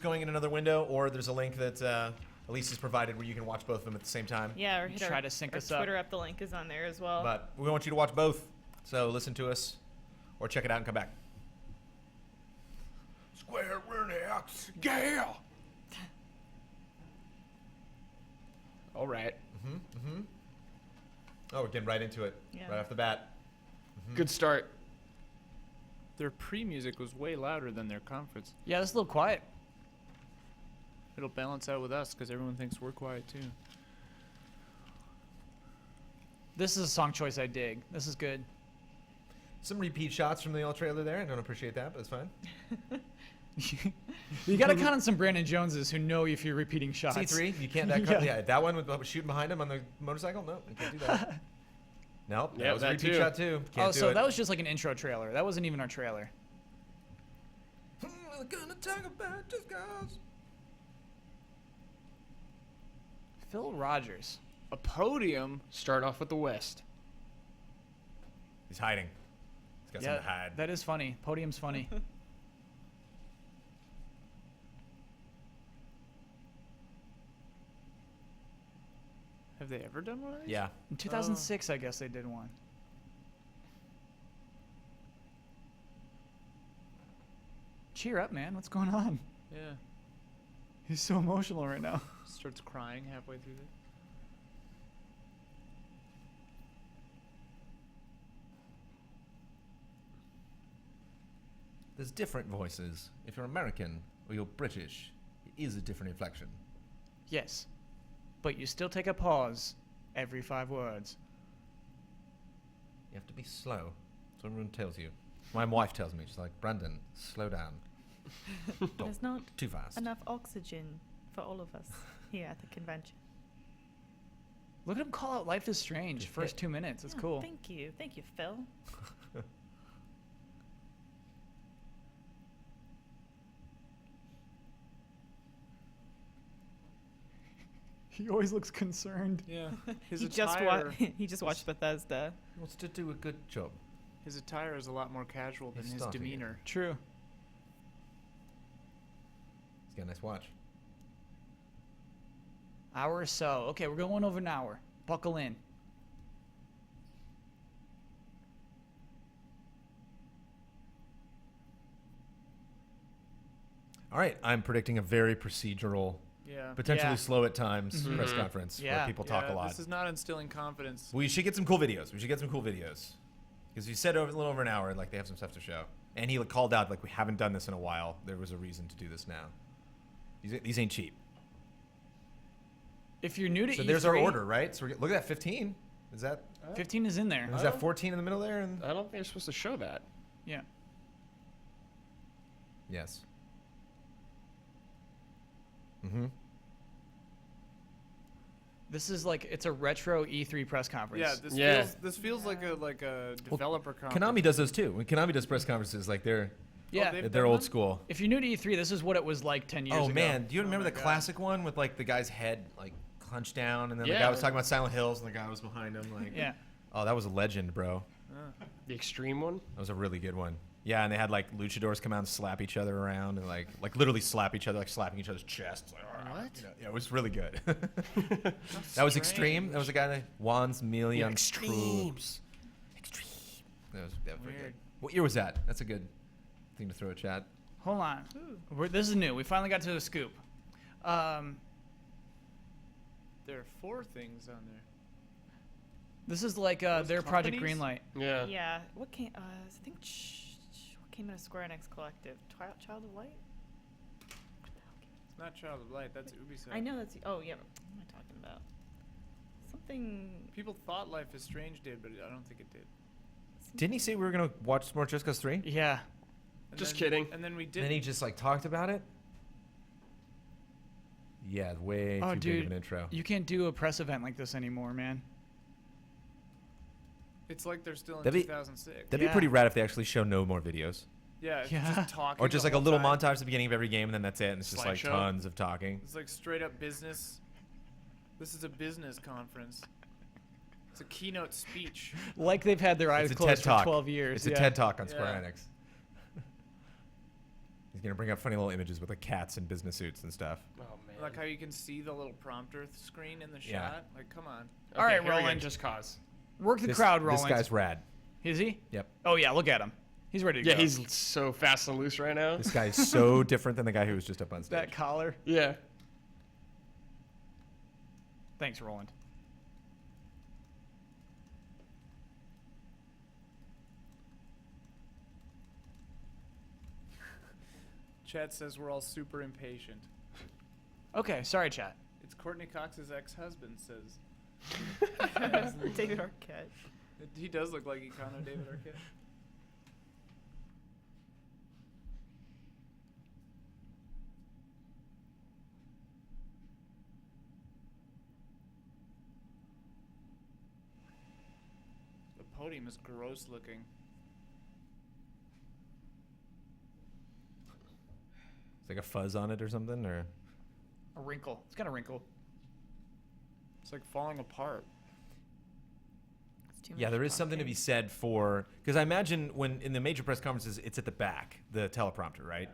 going in another window, or there's a link that Elyse has provided where you can watch both of them at the same time. Yeah, or Try to sync us up. Twitter up. The link is on there as well. But we want you to watch both. So listen to us, or check it out and come back. Square Enix, yeah. All right. Oh, we're getting right into it. Yeah. Right off the bat. Good start. Their pre-music was way louder than their conference. Yeah, it's a little quiet. It'll balance out with us because everyone thinks we're quiet too. This is a song choice I dig. This is good. Some repeat shots from the old trailer there. I don't appreciate that, but it's fine. You got to count on some Brandon Joneses who know if you're repeating shots. C3, you can't. That one with shooting behind him on the motorcycle. No, you can't do that. Nope, that Yep, was a that repeat too. shot too. Can't do so it. that was just like an intro trailer. That wasn't even our trailer. I'm gonna talk about just cause. Phil Rogers. A podium. Start off with the West. He's hiding. He's got something to hide. That is funny. Podium's funny. Have they ever done one of these? Yeah. In 2006, I guess they did one. Cheer up, man. What's going on? Yeah. He's so emotional right now. Starts crying halfway through this. There's different voices. If you're American or you're British, it is a different inflection. Yes. But you still take a pause every 5 words. You have to be slow. That's what everyone tells you. My wife tells me, she's like, Brandon, slow down. There's not Too fast. enough oxygen for all of us here at the convention. Look at him call out Life is Strange. First 2 minutes. It's Yeah, cool. Thank you, Phil. He always looks concerned. Yeah. His He attire. just watched Bethesda. He wants to do a good job. His attire is a lot more casual than He's his starting it. demeanor. True. He's got a nice watch. Hour or so. Okay, we're going over an hour. Buckle in. All right, I'm predicting a very procedural, Yeah. potentially Yeah. slow at times press conference Yeah. where people talk a lot. This is not instilling confidence. We should get some cool videos. Because you said a little over an hour, and like they have some stuff to show. And he called out like we haven't done this in a while. There was a reason to do this now. These ain't cheap. If you're new to So E3, there's our order, right? So look at that 15. Is that 15 is in there. is that 14 in the middle there? And I don't think you're supposed to show that. Yeah. yes. Mm-hmm. This is like it's a retro E3 press conference. Yeah, this feels like a developer conference. Konami does those too. When Konami does press conferences, like they're they've they're done old one? school. If you're new to E3, this is what it was like 10 years ago. Oh man, do you remember my the God. classic one with like the guy's head like clenched down, and then the Yeah. guy was talking about Silent Hills, and the guy was behind him? Like, Yeah. oh, that was a legend, bro. The extreme one. That was a really good one. Yeah, and they had like luchadors come out and slap each other around, and like literally slap each other, like slapping each other's chests. Like, What? you know, yeah, it was really good. That was Extreme. That was a guy named Juan's Million Troops. Extreme. That was pretty good. Weird. What year was that? That's a good thing to throw a chat. Hold on. This is new. We finally got to the scoop. There are 4 things on there. This is like Those their Project companies? Greenlight. Yeah. Yeah. What came? I think what came out of Square Enix Collective? Child of Light. It's not Child of Light. That's Ubisoft. I know that's. Oh yeah. What am I talking about? Something. People thought Life is Strange did, but I don't think it did. Didn't he say we were gonna watch more Just Cause 3? Yeah. And Just then- kidding. And then we did. Then he just like talked about it. Yeah, way Oh, too big dude. of an intro. You can't do a press event like this anymore, man. It's like they're still in That'd be- 2006. That'd be Yeah. pretty rad if they actually show no more videos. Yeah. It's Yeah. Just talking. Or just the like a whole little time. montage at the beginning of every game, and then that's it. And it's just like Slideshow. tons of talking. It's like straight up business. This is a business conference. It's a keynote speech. Like they've had their eyes It's a closed TED Talk. for 12 years. It's a yeah. TED Talk on Square Yeah. Enix. He's gonna bring up funny little images with like cats in business suits and stuff. Oh man. Like how you can see the little prompter screen in the Yeah. shot. Like, come on. Okay, All right, here we go, Roland. Just Cause. Work the This- crowd, This Roland. guy's rad. Is he? Yep. Oh yeah, look at him. He's ready to Yeah, go. he's so fast and loose right now. This guy's so different than the guy who was just up on stage. that collar. Yeah. Thanks, Roland. Chat says we're all super impatient. Okay, sorry, chat. It's Courtney Cox's ex-husband says. David Arquette. He does look like Econo David Arquette. The podium is gross looking. It's like a fuzz on it or something, or A wrinkle. It's got a wrinkle. It's like falling apart. It's too yeah, much there is something to talking. be said for because I imagine when in the major press conferences, it's at the back, the teleprompter, right?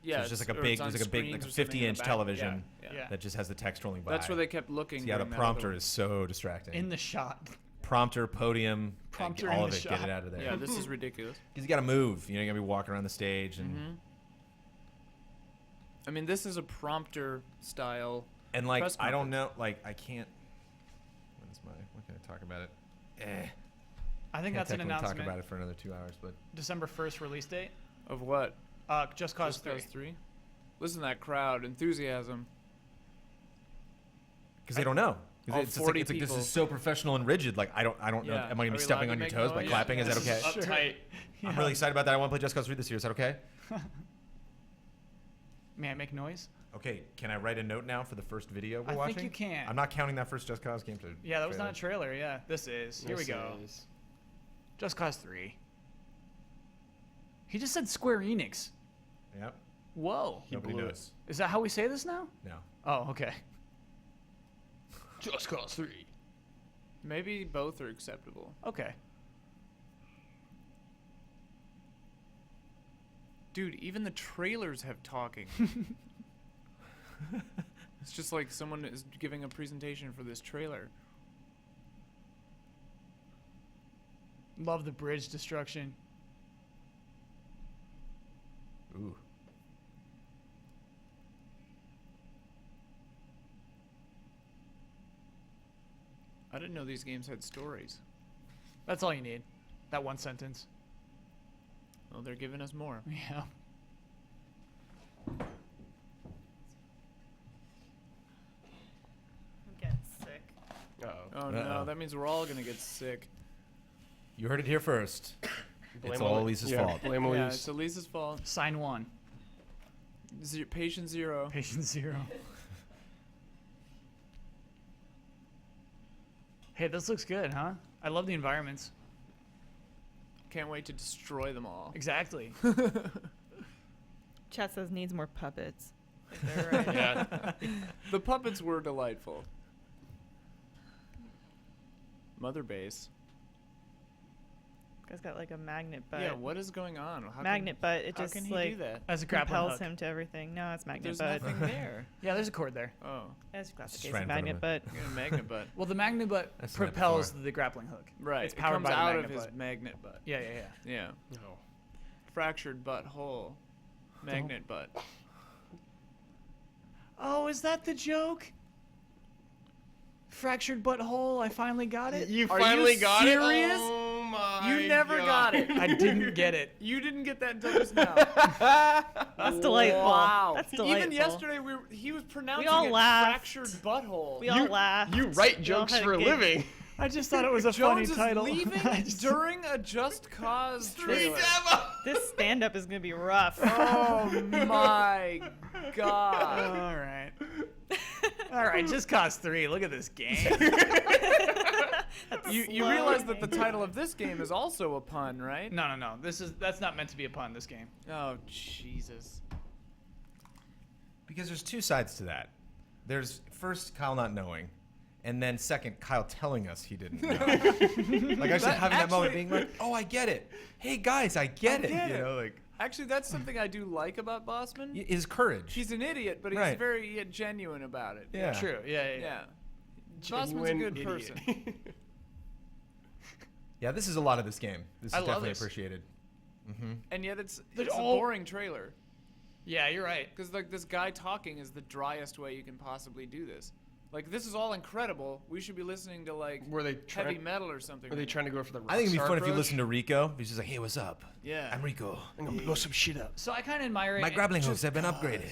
Yeah, so it's just like a or big, it's on there's like a big, like screens a or something in the 50-inch back. television Yeah. that just has the text rolling by. That's where they kept looking. So yeah, the during that prompter other- is so distracting. In the shot. Prompter, podium, Prompter all in of the it. Get shot. it out of there. Yeah, this is ridiculous. Because you got to move. You know, you got to be walking around the stage and I mean, this is a prompter style. and like press I don't conference. know, like I can't. What can I talk about it? I think Can't that's an technically announcement. talk about it for another 2 hours, but December 1st release date. Of what? Just Cause 3. 3? Listen to that crowd. Enthusiasm. because they don't know. 'Cause All it's just like, 40 it's like this people. is so professional and rigid. Like I don't know. Yeah. Am I gonna Are be we stepping allowed on to your make toes by noise? clapping? Is that okay? Uptight. I'm really excited about that. I want to play Just Cause 3 this year. Is that okay? May I make noise? Okay. Can I write a note now for the first video we're I watching? think you can. I'm not counting that first Just Cause game. Yeah, that was not a trailer. Yeah, this is. Here we This go. is- Just Cause 3. He just said Square Enix. Yep. Whoa. Nobody blew it. knows. Is that how we say this now? No. Oh, okay. Just Cause 3. Maybe both are acceptable. Okay. Dude, even the trailers have talking. It's just like someone is giving a presentation for this trailer. Love the bridge destruction. Ooh. I didn't know these games had stories. That's all you need. That one sentence. Well, they're giving us more. Yeah. I'm getting sick. Uh-oh. Oh no, Uh-oh. that means we're all gonna get sick. You heard it here first. It's all Elise. Elise's Yeah, fault. Blame Yeah, Elise. it's Elise's fault. Sign 1. Patient 0. Patient 0. Hey, this looks good, huh? I love the environments. Can't wait to destroy them all. Exactly. Chat says needs more puppets. They're right. Yeah. The puppets were delightful. Mother base. Guy's got like a magnet butt. Yeah, what is going on? How magnet butt. It How just can he like do that? As a grappling compels hook. him to everything. No, it's magnet There's butt. nothing there. Yeah, there's a cord there. Oh, That's classic Just case right of in front magnet of butt. you got a magnet butt. Well, the magnet butt I've seen that propels before. the grappling hook. Right. It's powered it comes by the out magnet of his butt. magnet butt. Yeah, yeah, yeah. Yeah. No. Fractured butthole. Magnet butt. Oh, is that the joke? Fractured butthole. I finally got it. You Are you finally got serious? it? Oh my You never God. got it. I didn't get it. You didn't get that until just now. That's delightful. Wow. That's delightful. Even yesterday, he was pronouncing all it laughed. fractured butthole. We all laughed. You write We all jokes had a for a giggle. living. I just thought it was a funny Jones is title. leaving I just- during a Just Cause trailer. This stand-up is gonna be rough. Oh my god. All right. All right, Just Cause 3. Look at this game. You Slow realize that the game. title of this game is also a pun, right? No. That's not meant to be a pun. This game. Oh Jesus. Because there's two sides to that. There's first Kyle not knowing, and then second Kyle telling us he didn't know. Like I was just having that moment, being like, "Oh, I get it. Hey guys, I get it." You know, like Actually, that's something I do like about Bosman. His courage. He's an idiot, but he's Right. very genuine about it. Yeah. True. Yeah. Yeah. Bosman's a Genuine good idiot. person. Yeah, this is a lot of this game. This is I love definitely this. appreciated. Mm-hmm. And yet it's They're a all- boring trailer. Yeah, you're right. Because like this guy talking is the driest way you can possibly do this. Like this is all incredible. We should be listening to like Were they heavy trying? metal or something. Were they right trying to go for the? I think it'd be rockstar fun if you approach? listen to Rico. He's just like, "Hey, what's up? now. Yeah. I'm Rico. I'm gonna blow some shit up. So I kind of admire My it. grappling hooks have been upgraded."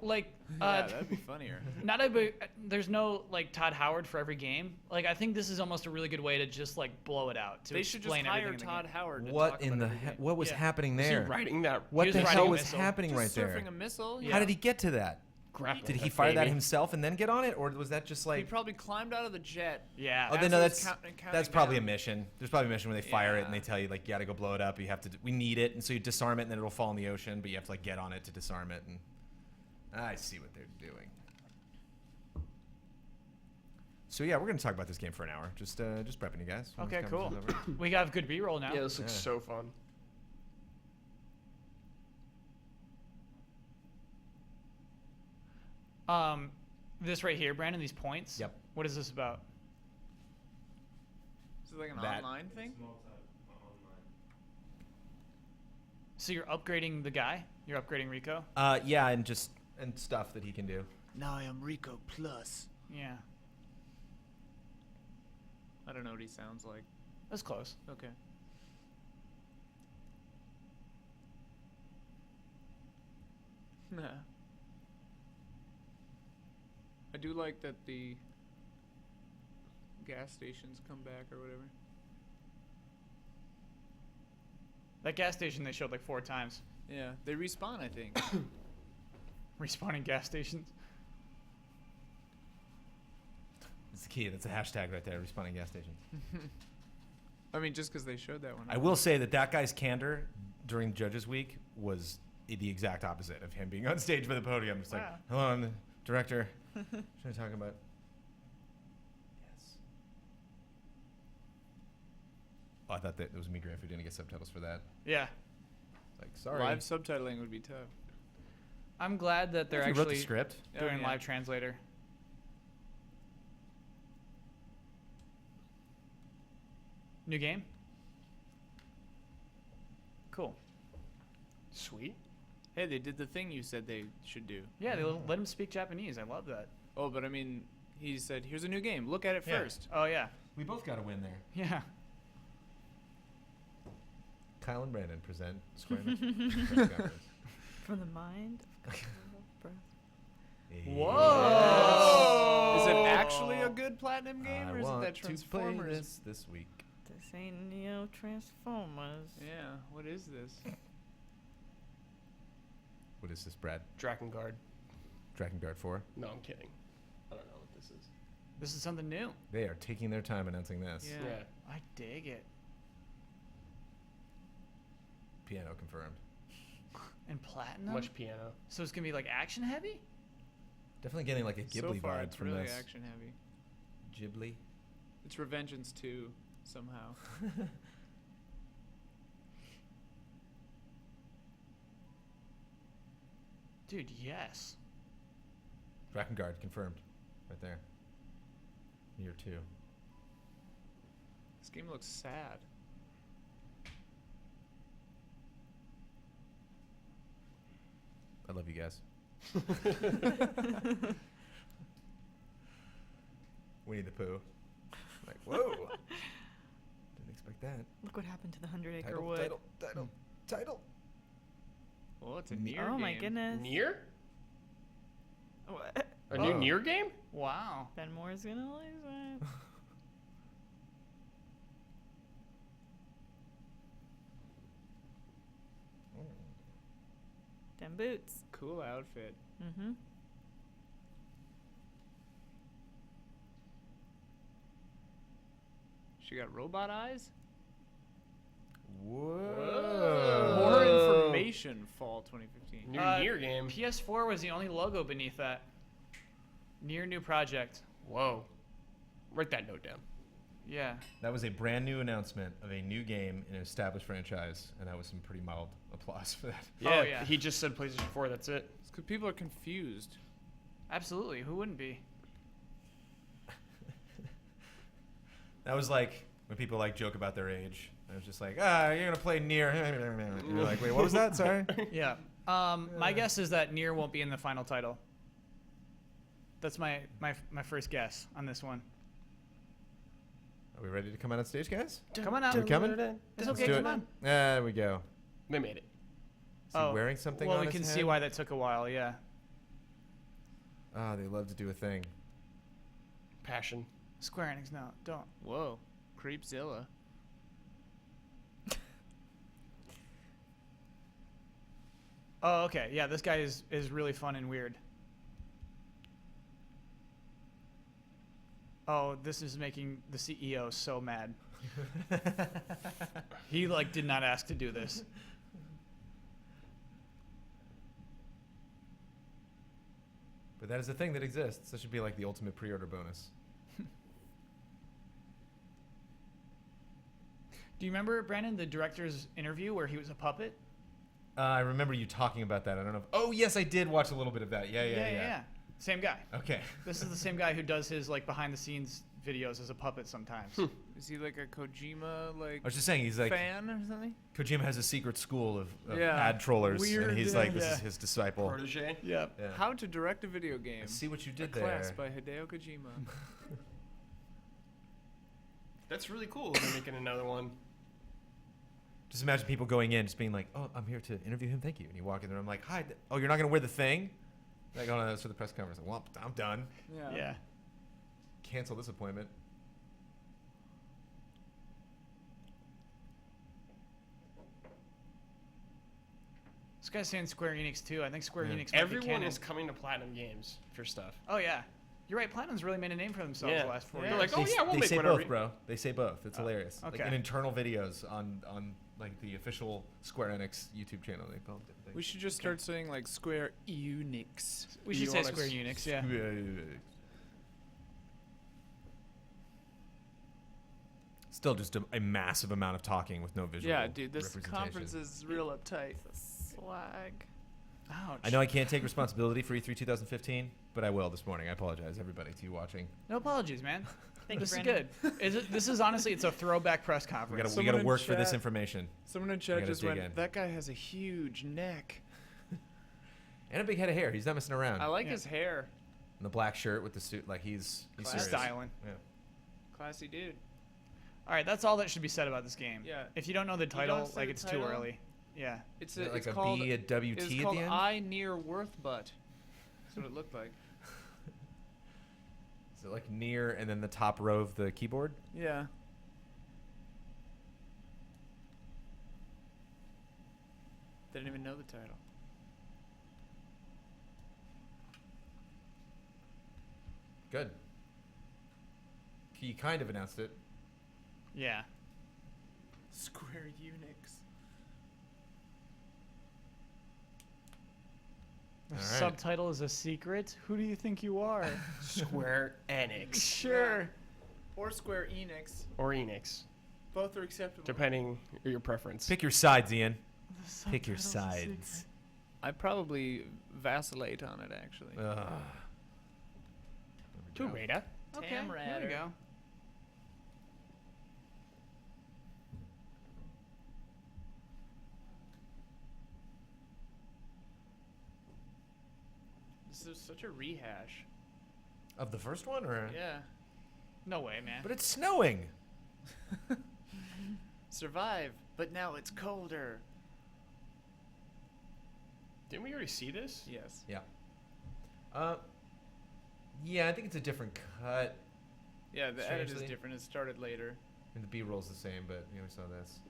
Like, Yeah, that'd be funnier. not a, there's no like Todd Howard for every game. Like, I think this is almost a really good way to just like blow it out. To They should just explain hire everything in the Todd game. Howard. To What talk in about the every game. what was Yeah. happening Is he there? writing that? What He was the riding hell a was missile. happening Just right there? surfing a missile. How did he get to that? Grappling Did he hook, fire that baby. himself and then get on it, or was that just He like? probably climbed out of the jet. Yeah. Oh, As then no, he was that's counting that's probably down. a mission. There's probably a mission where they fire it and Yeah. they tell you like you got to go blow it up. You have to. We need it, and so you disarm it, and then it'll fall in the ocean. But you have to like get on it to disarm it. And I see what they're doing. So yeah, we're gonna talk about this game for an hour. Just prepping you guys. when this Okay, cool. conversation's over. We got good B-roll now. Yeah, this looks Yeah. so fun. This right here, Brandon. These points. Yep. What is this about? Is it like an That- online thing? So you're upgrading the guy. You're upgrading Rico. Yeah, and stuff that he can do. Now I am Rico Plus. Yeah. I don't know what he sounds like. That's close. Okay. Nah. I do like that the gas stations come back or whatever. That gas station they showed like 4 times. Yeah, they respawn, I think. Respawning gas stations. It's the key. That's a hashtag right there. Respawning gas stations. I mean, just because they showed that one. I will say that guy's candor during Judges Week was the exact opposite of him being on stage by the podium. It's like, Wow. hello, I'm the director. What should I talk about? Yes. Oh, I thought that it was me, Griff, who didn't get subtitles for that. Yeah. Like, sorry. Live subtitling would be tough. I'm glad that they're You wrote the actually script. doing Oh, yeah. live translator. New game? Cool. Sweet. Hey, they did the thing you said they should do. Yeah, they let him speak Japanese. I love that. Oh, but I mean, he said, here's a new game. Look at it Yeah. first. Oh, yeah. We both got a win there. Yeah. Kyle and Brandon present Square Enix press conference. From the mind of breath. Whoa! Is it actually a good platinum game, I or is it want that to play Transformers? this week. This ain't Neo Transformers. Yeah, what is this? What is this, Brad? Drakengard. Drakengard 4? No, I'm kidding. I don't know what this is. This is something new. They are taking their time announcing this. Yeah. Yeah. I dig it. Piano confirmed. And platinum? Much piano. So it's going to be like action heavy? Definitely getting like a So Ghibli far, vibe it's from really this. action heavy. Ghibli? It's Revengeance 2, somehow. Dude, yes. Drakengard confirmed. Right there. Year 2. This game looks sad. I love you guys. Winnie the Pooh. Like, whoa! Didn't expect that. Look what happened to the 100-acre Title, wood. title. Well, it's a Ne- near Oh game. my goodness. Near? What? A new Oh. Near game? Wow. Ben Moore's gonna lose it. Them boots. Cool outfit. Mm-hmm. She got robot eyes? Whoa! More information, fall 2015. New Uh, Near game. PS4 was the only logo beneath that. Near new project. Whoa. Write that note down. Yeah. That was a brand new announcement of a new game in an established franchise, and that was some pretty mild applause for that. Yeah, yeah. he just said PlayStation 4. That's it. It's because people are confused. Absolutely. Who wouldn't be? That was like when people like joke about their age. I was just like, you're gonna play Nier. You're like, wait, what was that? Sorry. Yeah. My guess is that Nier won't be in the final title. That's my first guess on this one. Are we ready to come out on stage, guys? Come on out. We're coming? It's Let's okay. do Come it. on. There we go. They made it. Is he wearing something well, on we his can head? see why that took a while. Yeah. Oh, they love to do a thing. Passion. Square Enix, no, don't. Whoa, Creepzilla. Oh, okay. Yeah, this guy is really fun and weird. Oh, this is making the CEO so mad. He like did not ask to do this. But that is a thing that exists. That should be like the ultimate pre-order bonus. Do you remember, Brandon, the director's interview where he was a puppet? I remember you talking about that. I don't know. Oh, yes, I did watch a little bit of that. Yeah. Same guy. Okay. This is the same guy who does his like behind the scenes videos as a puppet sometimes. Is he like a Kojima like I was just saying, he's like, fan or something? Kojima has a secret school of Yeah. ad trollers, Weird, and he's like, this yeah. is his disciple. Protege. Yeah. Yeah. How to direct a video game. I see what you A did class there. by Hideo Kojima. That's really cool. They're making another one. Just imagine people going in, just being like, "Oh, I'm here to interview him. Thank you." And you walk in there, I'm like, "Hi." Oh, you're not gonna wear the thing? Like, oh no, that's for the press conference. Like, well, I'm done. Yeah. Cancel this appointment. This guy's saying Square Enix too. I think Square Yeah. Enix. Might be Everyone canon. is coming to Platinum Games for stuff. Oh yeah, you're right. Platinum's really made a name for themselves Yeah. the last 4 Yeah. years. They're like, oh yeah, we'll they make say whatever. both, bro. They say both. It's hilarious. Like okay. in internal videos on like the official Square Enix YouTube channel, they call it different things. We should just start saying like Square Enix. We should say Enix. Square Enix. Yeah. Still just a massive amount of talking with no visual. Yeah, dude, this representation. conference is real uptight. Swag. Ouch. I know I can't take responsibility for E3 2015, but I will this morning. I apologize, everybody, to you watching. No apologies, man. Thank This you, is Brandon. good. This is honestly, it's a throwback press We conference. gotta Someone in work for this chat- information. Someone in We chat gotta just dig went, in. that guy has a huge neck. And a big head of hair. He's not messing around. I like Yeah. his hair. And the black shirt with the suit, like he's He's serious. styling. Yeah. Classy dude. All right, that's all that should be said about this game. Yeah. If you don't know the don't title, say like the it's title? too early. Yeah. It's, Is it like it's a called, B, a WT it's at called the end? I Near Worth Butt. That's what it looked like. Is it like near and then the top row of the keyboard? Yeah. They didn't even know the title. Good. He kind of announced it. Yeah. Square Enix. The All right. subtitle is a secret. Who do you think you are? Square Enix Sure. Or Square Enix. or Enix, Both are acceptable. depending on your preference. Pick your sides, Ian. The Pick your subtitle's a sides. secret. I probably vacillate on it, actually. Ugh. Tomb Raider. Okay, there we go. This is such a rehash. Of the first one, or? Yeah. No way, man. But it's snowing. Survive, but now it's colder. Didn't we already see this? Yes. Yeah. Yeah, I think it's a different cut. Yeah, the edit is Strangely. different. It started later. And the B-roll's the same, but we saw this.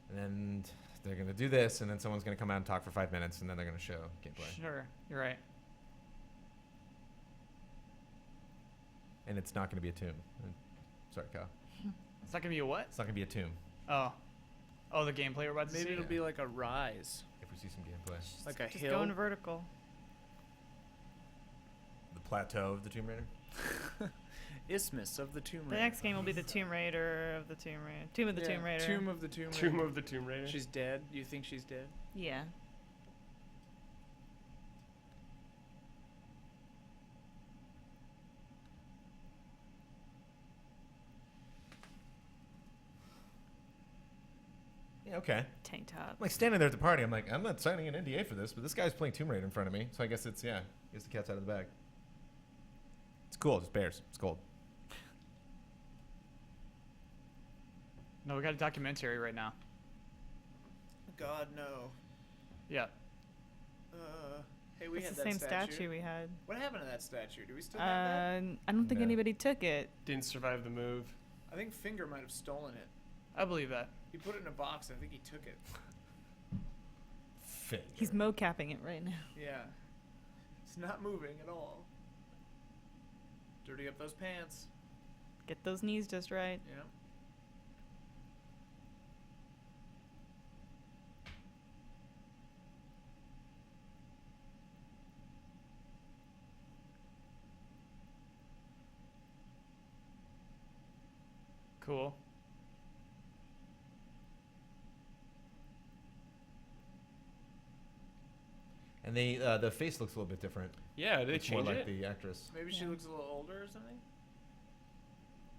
And then they're gonna do this, and then someone's gonna come out and talk for 5 minutes, and then they're gonna show gameplay. Sure, you're right. And it's not gonna be a tomb. Sorry, Kyle. It's not gonna be a what? It's not gonna be a tomb. Oh, Oh, the gameplay we're about to Maybe see. it'll be like a Rise, If we see some gameplay. like a Just hill. going vertical. The plateau of the Tomb Raider. Isthmus of the Tomb The Raider. next game will be the Tomb Raider of the Tomb Raider. Tomb of the Yeah, Tomb Raider. Tomb of the Tomb Raider. Tomb of the Tomb Raider. She's dead. You think she's dead? Yeah. Yeah, okay. Tank top. I'm like standing there at the party. I'm like, I'm not signing an NDA for this, but this guy's playing Tomb Raider in front of me. So I guess it's, yeah, I guess the cat's out of the bag. It's cool. Just bears. It's cold. No, we got a documentary right now. God no. Yeah. Hey, we It's had the that same statue we had. What happened to that statue? Do we still have that? I don't think No. anybody took it. Didn't survive the move. I think Finger might have stolen it. I believe that. He put it in a box. I think he took it. Finger. He's mocapping it right now. Yeah. It's not moving at all. Dirty up those pants. Get those knees just right. Yeah. Cool. And the face looks a little bit different. Yeah, did they It's more change like it? the actress. Maybe she Yeah. looks a little older or something.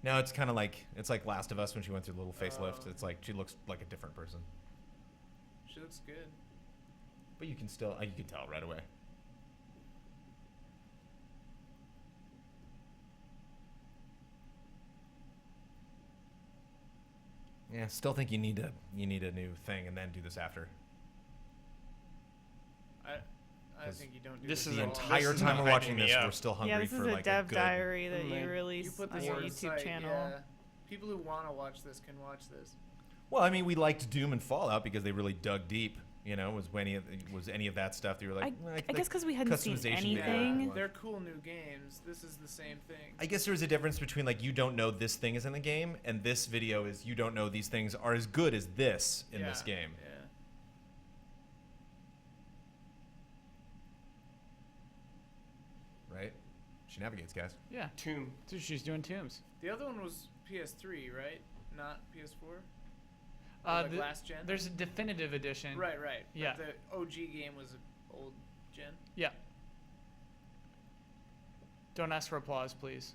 No, it's kind of like Last of Us when she went through the little facelift. Oh. It's like she looks like a different person, She looks good. but you can still you can tell right away. Yeah, still think you need a new thing and then do this after. I 'Cause think you don't do this this is The at all. entire is time not we're watching hyping me this, up. we're still hungry Yeah, this for is a like dev a good. diary that Mm, you release You put on this your on the YouTube site, channel. Yeah. People who want to watch this can watch this. Well, I mean, we liked Doom and Fallout because they really dug deep. You know, was any of that stuff that you were like? I guess because we hadn't seen customization anything. Yeah. They're cool new games. This is the same thing. I guess there's a difference between like you don't know this thing is in the game, and this video is you don't know these things are as good as this in this game. Yeah. Right? She navigates, guys. Yeah. Tomb. So she's doing tombs. The other one was PS3, right? Not PS4. Like The- last gen. There's a definitive edition. Right, right. But Yeah. the OG game was old gen. Yeah. Don't ask for applause, please.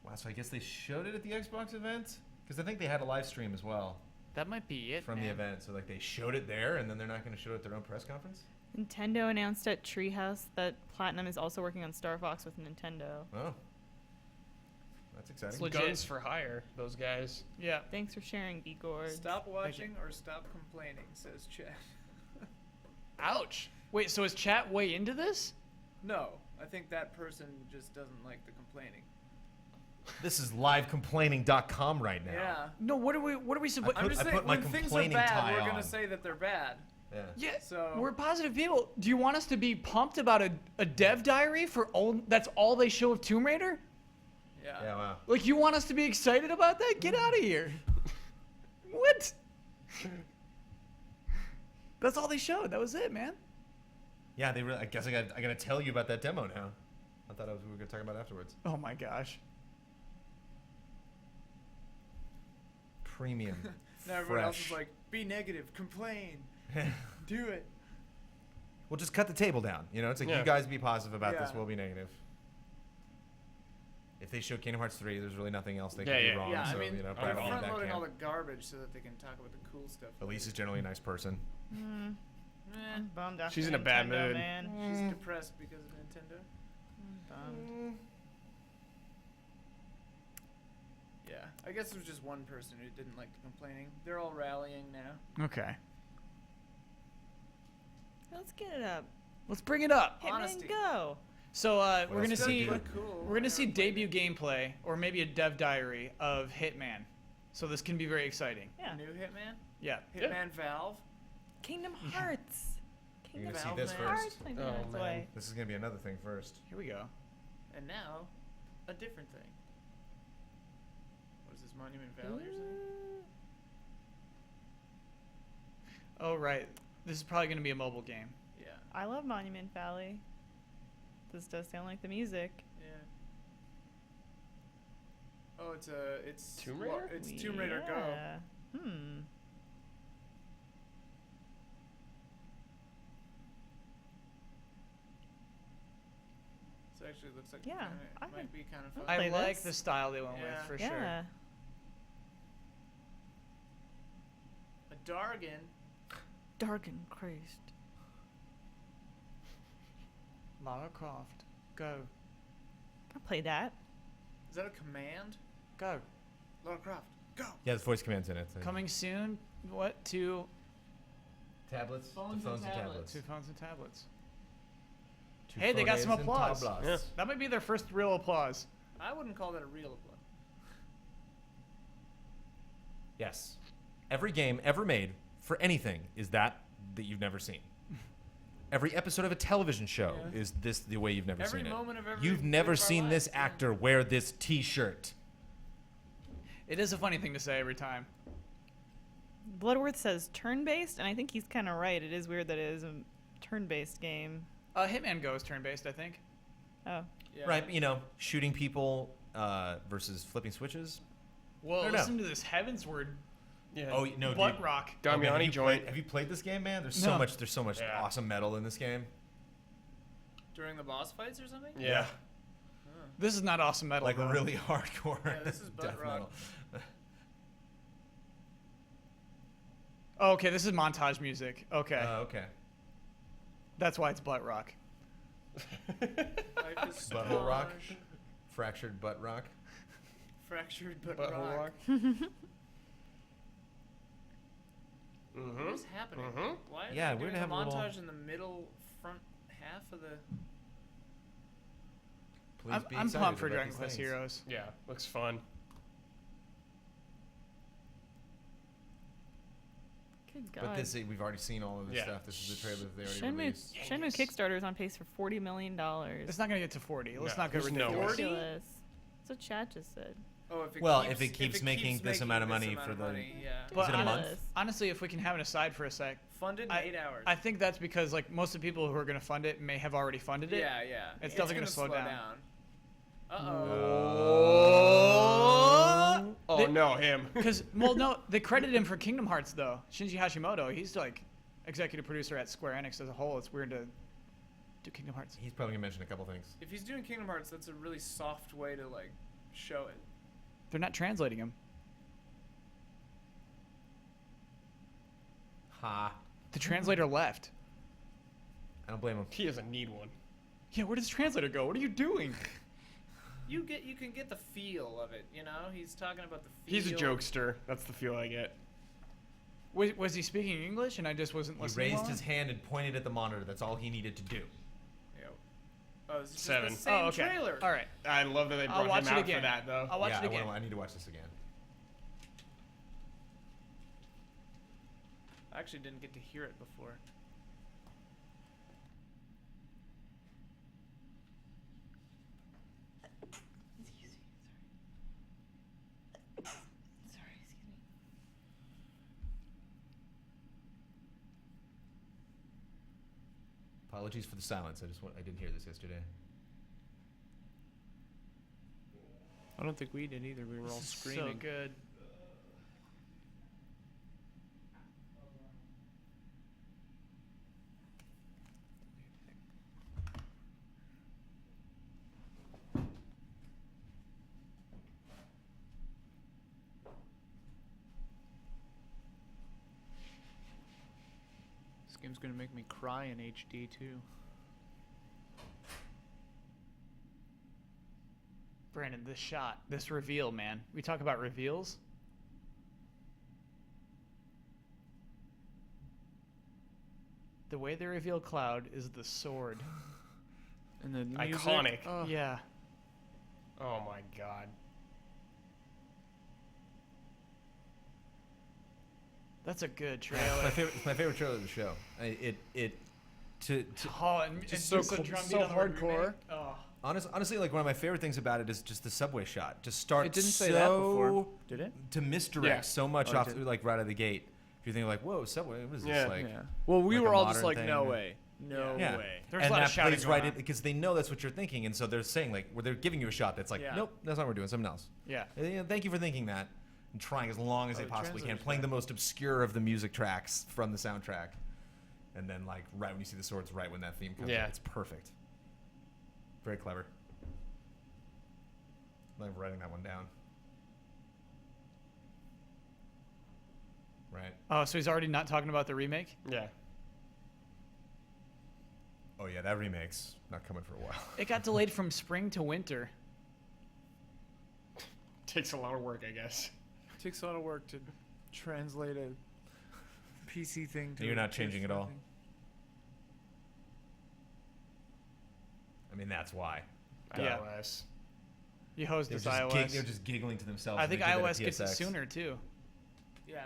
Wow, so I guess they showed it at the Xbox event because I think they had a live stream as well That might be it. from the man. event. So like they showed it there, and then they're not going to show it at their own press conference. Nintendo announced at Treehouse that Platinum is also working on Star Fox with Nintendo. Oh, that's exciting. It's legit. Guns for hire, those guys. Yeah. Thanks for sharing, B-Gord. Stop watching or stop complaining, says Chat. Ouch. Wait, so is chat way into this? No, I think that person just doesn't like the complaining. This is livecomplaining.com right now. Yeah. No, what are we supposed? I'm just I saying, put my when things are complaining bad, tie we're on. gonna say that they're bad. Yeah. Yeah, So- we're positive people. Do you want us to be pumped about a dev diary for all? That's all they show of Tomb Raider? Yeah. Yeah. Wow. Like you want us to be excited about that? Get out of here! What? That's all they showed. That was it, man. Yeah. They really. I guess I got to tell you about that demo now. I thought we were going to talk about it afterwards. Oh my gosh. Premium. Now everyone else is fresh. like, be negative, complain, do it. We'll just cut the table down. You know, it's like Yeah. you guys be positive about this. Yeah. We'll be negative. If they show Kingdom Hearts 3, there's really nothing else they Yeah, can yeah. do wrong. Yeah, so, I mean, you know, they're probably all leave that front loading all the camp. garbage so that they can talk about the cool stuff. Elise is generally a nice person. Mm, Eh, I'm bummed after She's in a bad Nintendo, mood. Man. she's depressed because of Nintendo. I'm bummed. Yeah, I guess it was just one person who didn't like the complaining. They're all rallying now. Okay. Let's get it up. Let's bring it up. Hitman, Honesty. go. So What we're gonna else did see they do? Look cool. we're gonna I see never played debut it. gameplay or maybe a dev diary of Hitman. So this can be very exciting. Yeah. New Hitman? Yeah. Hitman Valve? Kingdom Hearts. You're Kingdom going to see Valve this Man. first. Hearts. Oh, man. This is going to be another thing first. Here we go. And now, a different thing. Was this Monument Valley or something? Oh right, this is probably gonna be a mobile game. Yeah. I love Monument Valley. This does sound like the music. Yeah. Oh, it's Tomb Raider? It's Tomb Raider Go. Yeah. Hmm. This actually looks like Yeah, I it might would- be kind of fun. I play like this. the style they went Yeah. with for Yeah. sure. A Dargan. Darken Christ. Lara Croft, go, I'll play that. Is that a command? go. Lara Croft, go. Yeah, there's voice commands in it. So Coming soon. What to tablets, Phones to and phones and tablets. two phones and tablets? To Hey, they got some phones and applause. tablets. Yeah. That might be their first real applause. I wouldn't call that a real applause. Yes. Every game ever made for anything is that you've never seen. Every episode of a television show Yeah. is this the way you've never Every seen it. moment of every You've bit never of our seen this lives, yeah. actor wear this T-shirt. It is a funny thing to say every time. Bloodworth says turn-based, and I think he's kind of right. It is weird that it is a turn-based game. Hitman Go is turn-based, I think. Oh. Yeah. Right, you know, shooting people versus flipping switches. Whoa, I don't know. listen to this Heavensward Yeah. Oh no, butt dude. rock. Oh, man, have Damiani you joint. played- have you played this game, man? There's No. so much Yeah. awesome metal in this game. During the boss fights or something? Yeah. Huh. This is not awesome metal. Like though. a really hardcore Yeah, this is butt death rock. metal. Oh, okay, this is montage music. Okay, Okay. that's why it's butt rock. Life is Butthole rock? sponge, Fractured butt rock. Fractured butt Butthole rock. rock. What is happening? Mhm. Why are Yeah, they we're doing gonna have a a little- montage in the middle front half of the? Please I'm be pumped excited for about Dragon these Quest things. Heroes. Yeah. Looks fun. Good God. But we've already seen all of this Yeah. stuff. This is the trailer that they already Shenmue, released. Shenmue Kickstarter is on pace for $40 million. It's not gonna get to 40. Let's No, not go there's no ridiculous. way. ridiculous. That's what chat just said. Oh, if it Well, keeps, if it keeps making this amount of money for the- yeah, But Is it a month? Ridiculous. honestly, if we can have an aside for a sec, funded in I- 8 hours. I think that's because like most of the people who are gonna fund it may have already funded it. yeah, yeah. It's definitely gonna slow down. down. Uh Oh. Oh They- no, him. Because well, no, they credited him for Kingdom Hearts though. Shinji Hashimoto, he's like executive producer at Square Enix as a whole. It's weird to do Kingdom Hearts. He's probably gonna mention a couple things. If he's doing Kingdom Hearts, that's a really soft way to like show it. They're not translating him. Ha! The translator left. I don't blame him. He doesn't need one. Yeah, where does the translator go? What are you doing? You can get the feel of it. You know, he's talking about the feel. He's a jokester. That's the feel I get. Was he speaking English and I just wasn't He listening? raised well? his hand and pointed at the monitor. That's all he needed to do. Yeah. Oh, it's just 7. the same Oh, okay. trailer. All right. I love that they I'll brought watch him it out again. for that though. I'll watch yeah, it again. I need to watch this again. I actually didn't get to hear it before. Sorry, excuse me. Apologies for the silence. I didn't hear this yesterday. I don't think we did either. We were all This is screaming. So good. This game's gonna make me cry in HD too. Brandon, this shot, this reveal, man. We talk about reveals. The way they reveal Cloud is the sword. And the music. Iconic. Oh. Yeah. Oh my god. That's a good It's trailer. my favorite trailer of the show. To Oh, and Just and so do the cool- drum so beat on the word hardcore. remake. Oh. Honestly, like one of my favorite things about it is just the subway shot. Just start It didn't so say that before, did it? to misdirect Yeah. so much Oh, it off did. like right out of the gate. If you're thinking like, whoa, subway, what is Yeah. this like? Yeah. Well, we like were a all just modern like, no thing. way, no Yeah. way. There's and a lot that of shouting plays going right on. in because they know that's what you're thinking, and so they're saying like, they're giving you a shot that's like, Yeah. nope, that's not what we're doing, something else. Yeah. Thank you for thinking that, and trying as long as Oh, they the possibly can, translator's playing the back. most obscure of the music tracks from the soundtrack, and then like right when you see the swords, right when that theme comes, Yeah. up, it's perfect. Very clever. I'm like writing that one down. Right. Oh, so he's already not talking about the remake? Yeah. Oh yeah, that remake's not coming for a while. It got delayed from spring to winter. Takes a lot of work, I guess. It takes a lot of work to translate a PC thing to. You're a not changing PS4 at all? thing. I mean, that's why. Yeah. iOS. You host They're this just, iOS. they're just giggling to themselves. I when think they did that at iOS gets it PSX. sooner too. Yeah.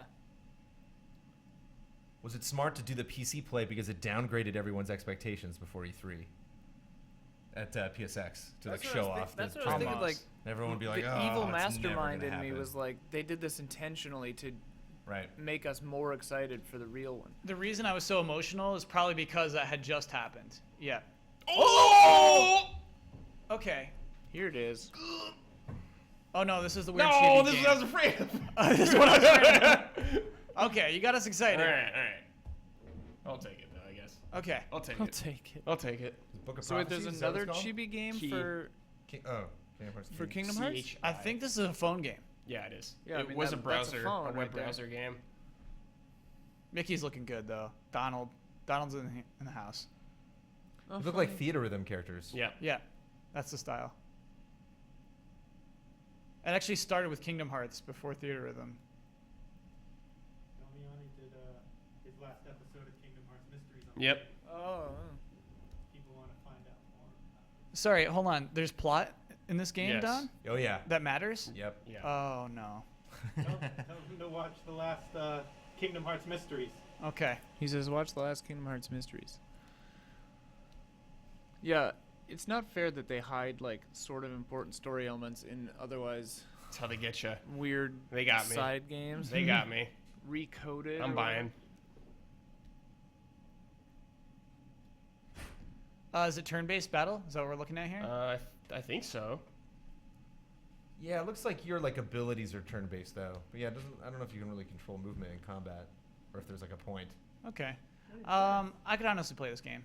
Was it smart to do the PC play because it downgraded everyone's expectations before E3 at PSX to like That's what I show was off that's the what I was thinking. promos. Like, Everyone would be like, the oh, evil it's never mastermind gonna in me happen." was like, they did this intentionally to Right. make us more excited for the real one. The reason I was so emotional is probably because that had just happened. Yeah. Oh! Okay. Here it is. Oh no, this is the weird No, chibi this is game. what I was afraid of. This is what I was trying to Okay, you got us all excited. right, all right. I'll take it though, I guess. Okay. I'll take I'll it. take it. I'll take it. Book of So wait, there's Prophecies, is that what another it's called? chibi game Key. for Kingdom Hearts for 3. Kingdom Hearts? CHI. I think this is a phone game. Yeah, it is. Yeah, I it mean, was that's a a browser, phone a web right there. browser game. Mickey's looking good though. Donald's in the house. Oh, They look like funny. theater rhythm characters. Yeah. Yeah, that's the style. It actually started with Kingdom Hearts before Theater Rhythm. Damiani did his last episode of Kingdom Hearts Mysteries on Yep. Oh. people want to find out more about Sorry, hold on. There's plot in this game, Yes. Don? Oh yeah. That matters? Yep. Yeah. Oh no. it. Tell them to watch the last Kingdom Hearts Mysteries. Okay. He says, watch the last Kingdom Hearts Mysteries. Yeah, it's not fair that they hide, like, sort of important story elements in otherwise That's how they get you. weird They got me. side games. They got me. Recoded. I'm or buying. Is it turn-based battle? Is that what we're looking at here? I think so. Yeah, it looks like your like abilities are turn-based though. But yeah, it doesn't. I don't know if you can really control movement in combat, or if there's like a point. Okay. I could honestly play this game.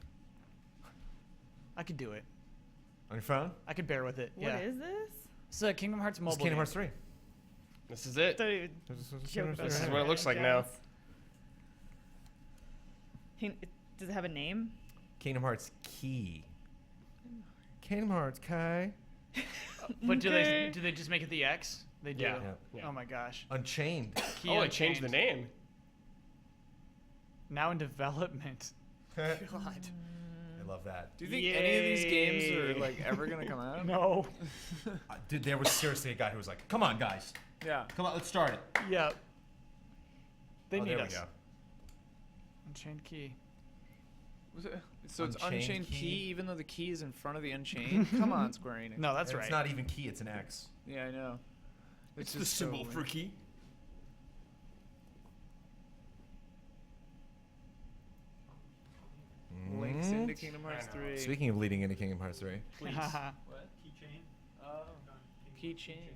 I could do it. On your phone? I could bear with it. What yeah. is this? It's a Kingdom Hearts mobile It's Kingdom game. Hearts 3. This is it. Don't even joke about This is that. what it looks like now. Does it have a name? Kingdom Hearts Key. Kingdom Hearts Kai. But do they just make it the X? They do. Yeah. Yeah. Oh my gosh. Unchained. Key Oh, it changed the Unchained. name. Now in development. I God. love that. Do you think any of these games are, like, ever going to come out? No. Dude, there was seriously a guy who was like, "Come on, guys, Yeah. come on, let's start it." Yeah. They Oh, need there us. we go. Unchained Key. So it's Unchained Unchained key. key, even though the key is in front of the Unchained? Come on, Square Enix. No, that's And right. It's not even key; it's an X. Yeah, I know. It's the just so symbol for weird. key. Links Mm. into Kingdom Hearts I know. 3. Speaking of leading into Kingdom Hearts 3, Please. What? Keychain. Oh. Done. Keychain.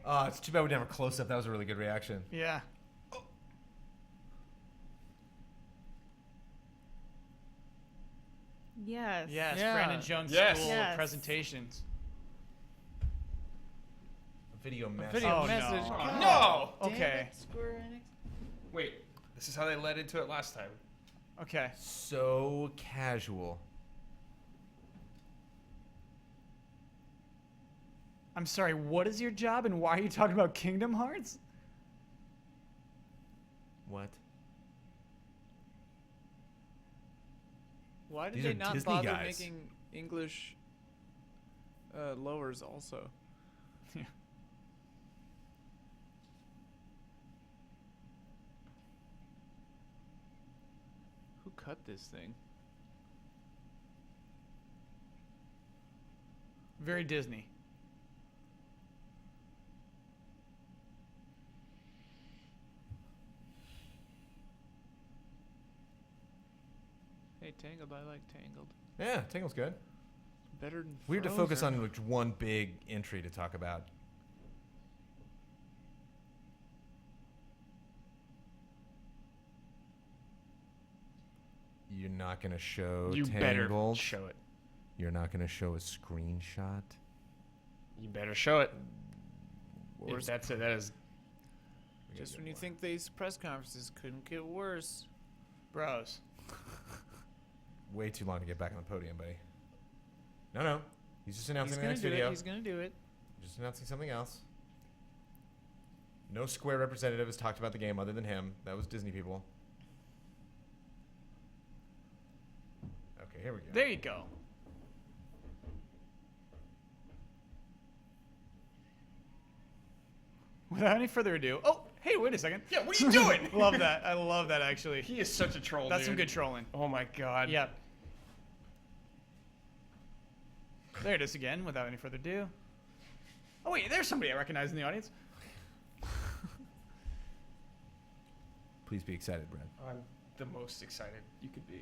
oh, it's too bad we didn't have a close up. That was a really good reaction. Yeah. Yes. Yes. Yeah. Brandon Jones Yes. School Yes. of Presentations. A video message. Video Oh, message. no. God No! damn Okay. it, Square Enix. Wait, this is how they led into it last time. Okay. So casual. I'm sorry, what is your job and why are you talking about Kingdom Hearts? What? Why did These they are not Disney bother guys. making English lowers also? Who cut this thing? Very Disney. Hey, Tangled, I like Tangled. Yeah, Tingle's good. Better than Weird to focus Frozen. on like, one big entry to talk about. You're not gonna show You better Tangled. show it. You're not gonna show a screenshot. You better show it. Where's- That's it. That is. Just when you think these press conferences couldn't get worse. Bros. Way too long to get back on the podium, buddy. No. He's just announcing He's the gonna next do video. it. He's gonna do it. Just announcing something else. No Square representative has talked about the game other than him. That was Disney people. Okay, here we go. There you go. Without any further ado. Oh, hey, wait a second. Yeah, what are you doing? Love that. I love that, actually. He is such a troll, That's some dude. good trolling. Oh my god. Yep. There it is again, without any further ado. Oh, wait, there's somebody I recognize in the audience. Please be excited, Brad. I'm the most excited you could be.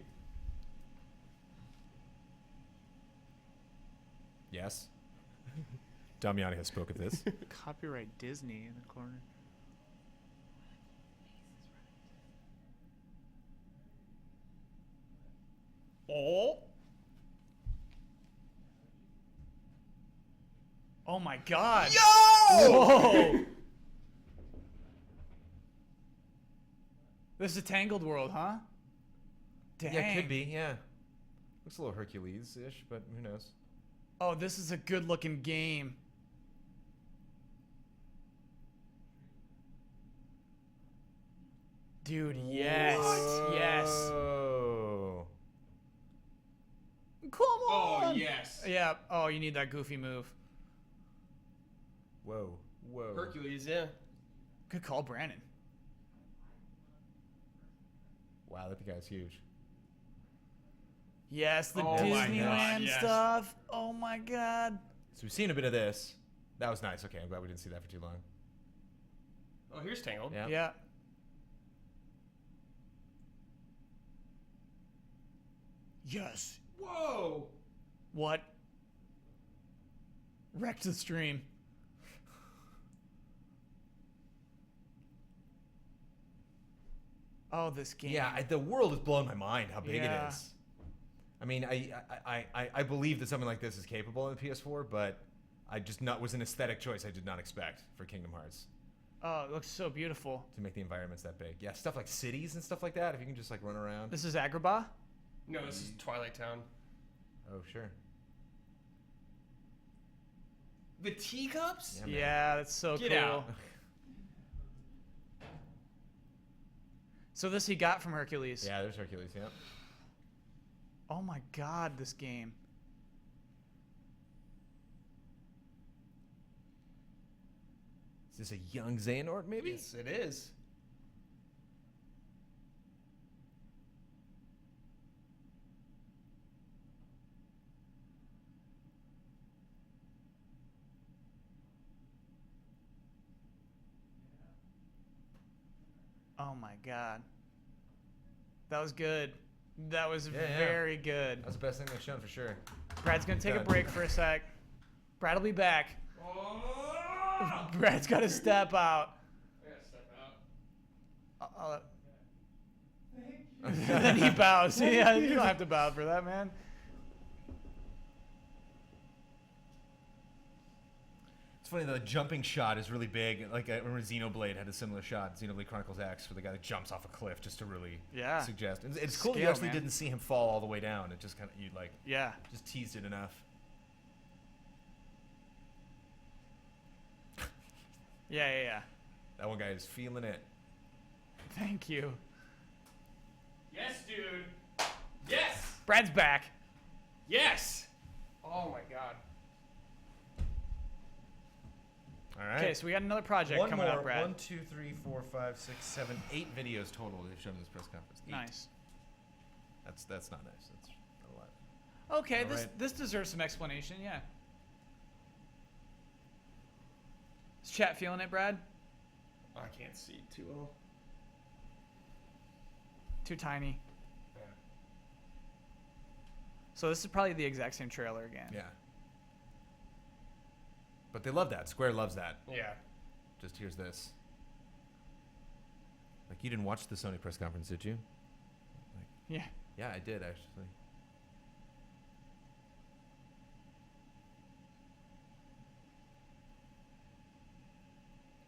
Yes. Damiani has spoke of this. Copyright Disney in the corner. Oh. Oh my god. Yo! Whoa! This is a Tangled world, huh? Dang. Yeah, it could be. Yeah. Looks a little Hercules-ish, but who knows? Oh, this is a good looking game. Dude, yes. Yes. Oh. Come on. Oh yes. Yeah. Oh, you need that goofy move. Whoa. Hercules, yeah. Good call, Brandon. Wow, that guy's huge. Yes, the Oh my Disneyland God, yes. stuff. Oh my god. So we've seen a bit of this. That was nice. Okay, I'm glad we didn't see that for too long. Oh, here's Tangled. Yeah. Yeah. Yes. Whoa. What? Wrecked the stream. Oh, this game. Yeah, the world is blowing my mind how big Yeah. it is. I mean, I believe that something like this is capable on the PS4, but I just was an aesthetic choice I did not expect for Kingdom Hearts Oh, it looks so beautiful. to make the environments that big. Yeah, stuff like cities and stuff like that. If you can just like run around. This is Agrabah? No, this is Twilight Town. Oh sure. The teacups? Yeah, man. Yeah, that's so Get cool. out. So this he got from Hercules. Yeah, there's Hercules. Yeah. Oh my god, this game. Is this a young Xehanort maybe? Yes, it is. Oh my god. That was good. That was Yeah, yeah. very good. That's the best thing they've shown for sure. Brad's gonna take a Done. break for a sec. Brad will be back. Oh! Brad's gotta step out. I gotta step out. And then he bows. Yeah, you don't have to bow for that, man. It's funny, the jumping shot is really big. Like, I remember Xenoblade had a similar shot, Xenoblade Chronicles X, where the guy that jumps off a cliff just to really Yeah. suggest. And it's cool that you Scale, actually man. didn't see him fall all the way down. It just kind of, you like, Yeah. just teased it enough. Yeah. That one guy is feeling it. Thank you. Yes, dude. Yes. Brad's back. Yes. Oh my god. All right. Okay, so we got another project one coming more. up, Brad. 1, 2, 3, 4, 5, 6, 7, 8 videos total they've shown in this press conference. 8. Nice. That's not nice. That's not allowed. Okay, All this right. this deserves some explanation. Yeah. Is chat feeling it, Brad? I can't see too well. Too tiny. Yeah. So this is probably the exact same trailer again. Yeah. But they love that. Square loves that. Yeah. Just here's this. Like, you didn't watch the Sony press conference, did you? Yeah. Yeah, I did, actually.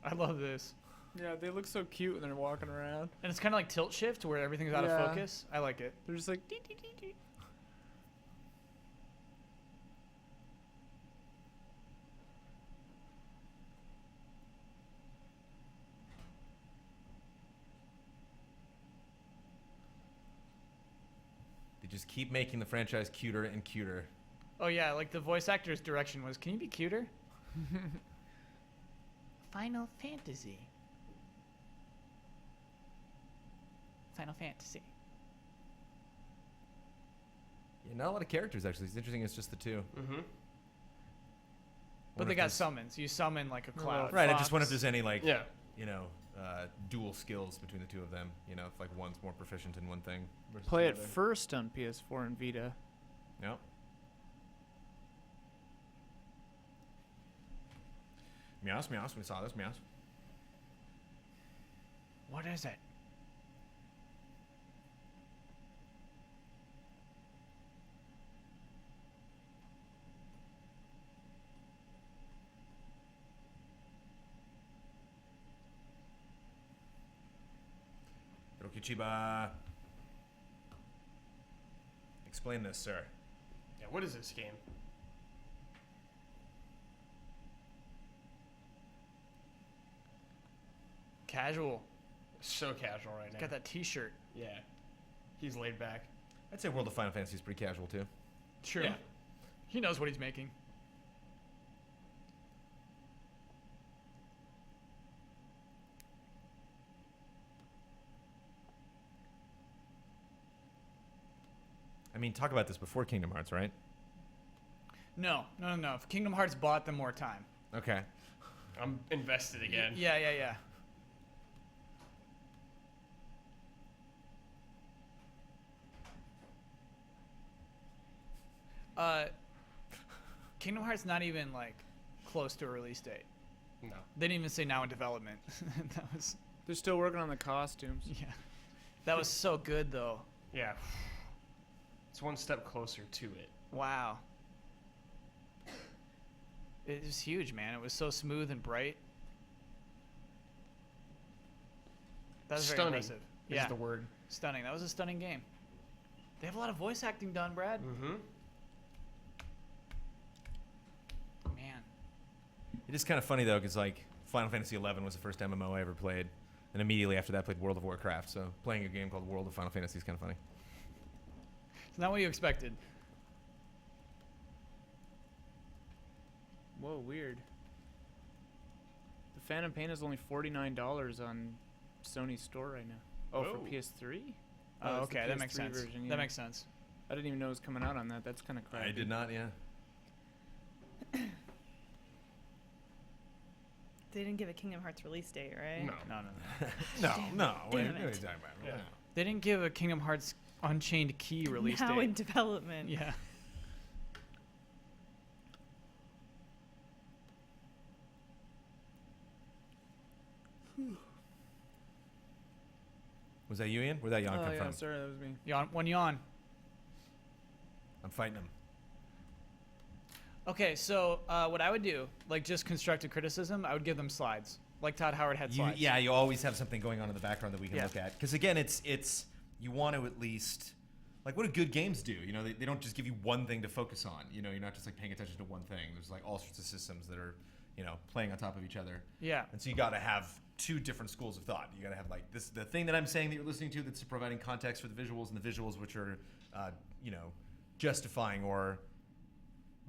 I love this. Yeah, they look so cute when they're walking around. And it's kind of like tilt shift where everything's out Yeah. of focus. I like it. They're just like dee, dee, dee, dee. They just keep making the franchise cuter and cuter. Oh yeah, like the voice actor's direction was, can you be cuter? Final Fantasy. Final Fantasy. Yeah, not a lot of characters, actually. It's interesting it's just the two. Mm-hmm. But they got summons. You summon like a cloud. Right, I just wonder if fox. there's any, like, Yeah. you know, dual skills between the two of them. You know, if, like, one's more proficient in one thing versus Play the it other. first on PS4 and Vita. Yep. Meows, meows. We saw this. Meows. What is it? Hirokichiba. Explain this, sir. Yeah. What is this game? Casual. So casual right now. Got that T-shirt. Yeah. He's laid back. I'd say World of Final Fantasy is pretty casual, too. True. Yeah. He knows what he's making. I mean, talk about this before Kingdom Hearts, right? No. If Kingdom Hearts bought them more time. Okay. I'm invested again. Yeah. Kingdom Hearts not even like close to a release date. No. They didn't even say now in development. That was They're still working on the costumes. yeah. That was so good though. Yeah. It's one step closer to it. Wow. It was huge, man. It was so smooth and bright. That was very Stunning impressive. is Yeah, the word. stunning. That was a stunning game. They have a lot of voice acting done, Brad. Mm-hmm. Man. It is kind of funny, though, because, like, Final Fantasy XI was the first MMO I ever played. And immediately after that, I played World of Warcraft. So playing a game called World of Final Fantasy is kind of funny. It's not what you expected. Whoa, weird. The Phantom Pain is only $49 on Sony's store right now. Oh, Whoa. for PS3? Oh, it's the okay, that makes PS3 sense. version, yeah. That makes sense. I didn't even know it was coming out on that. That's kind of crappy. I did not, yeah. They didn't give a Kingdom Hearts release date, right? No. No. No. What are you Damn it. talking about? Yeah. They didn't give a Kingdom Hearts Unchained Key release Now date. in development. Yeah. Was that you, Ian? Where'd that yawn Oh, come yeah, from? sorry, that was me. Yawn. I'm fighting him. Okay, so what I would do, like just constructive criticism, I would give them slides. Like Todd Howard had slides. Yeah, you always have something going on in the background that we can Yeah. look at. Because again, it's you want to at least, like, what do good games do? You know, they don't just give you one thing to focus on. You know, you're not just like paying attention to one thing. There's like all sorts of systems that are, you know, playing on top of each other. Yeah. And so you got to have two different schools of thought. You got to have like this, the thing that I'm saying that you're listening to that's providing context for the visuals, and the visuals which are, you know, justifying or.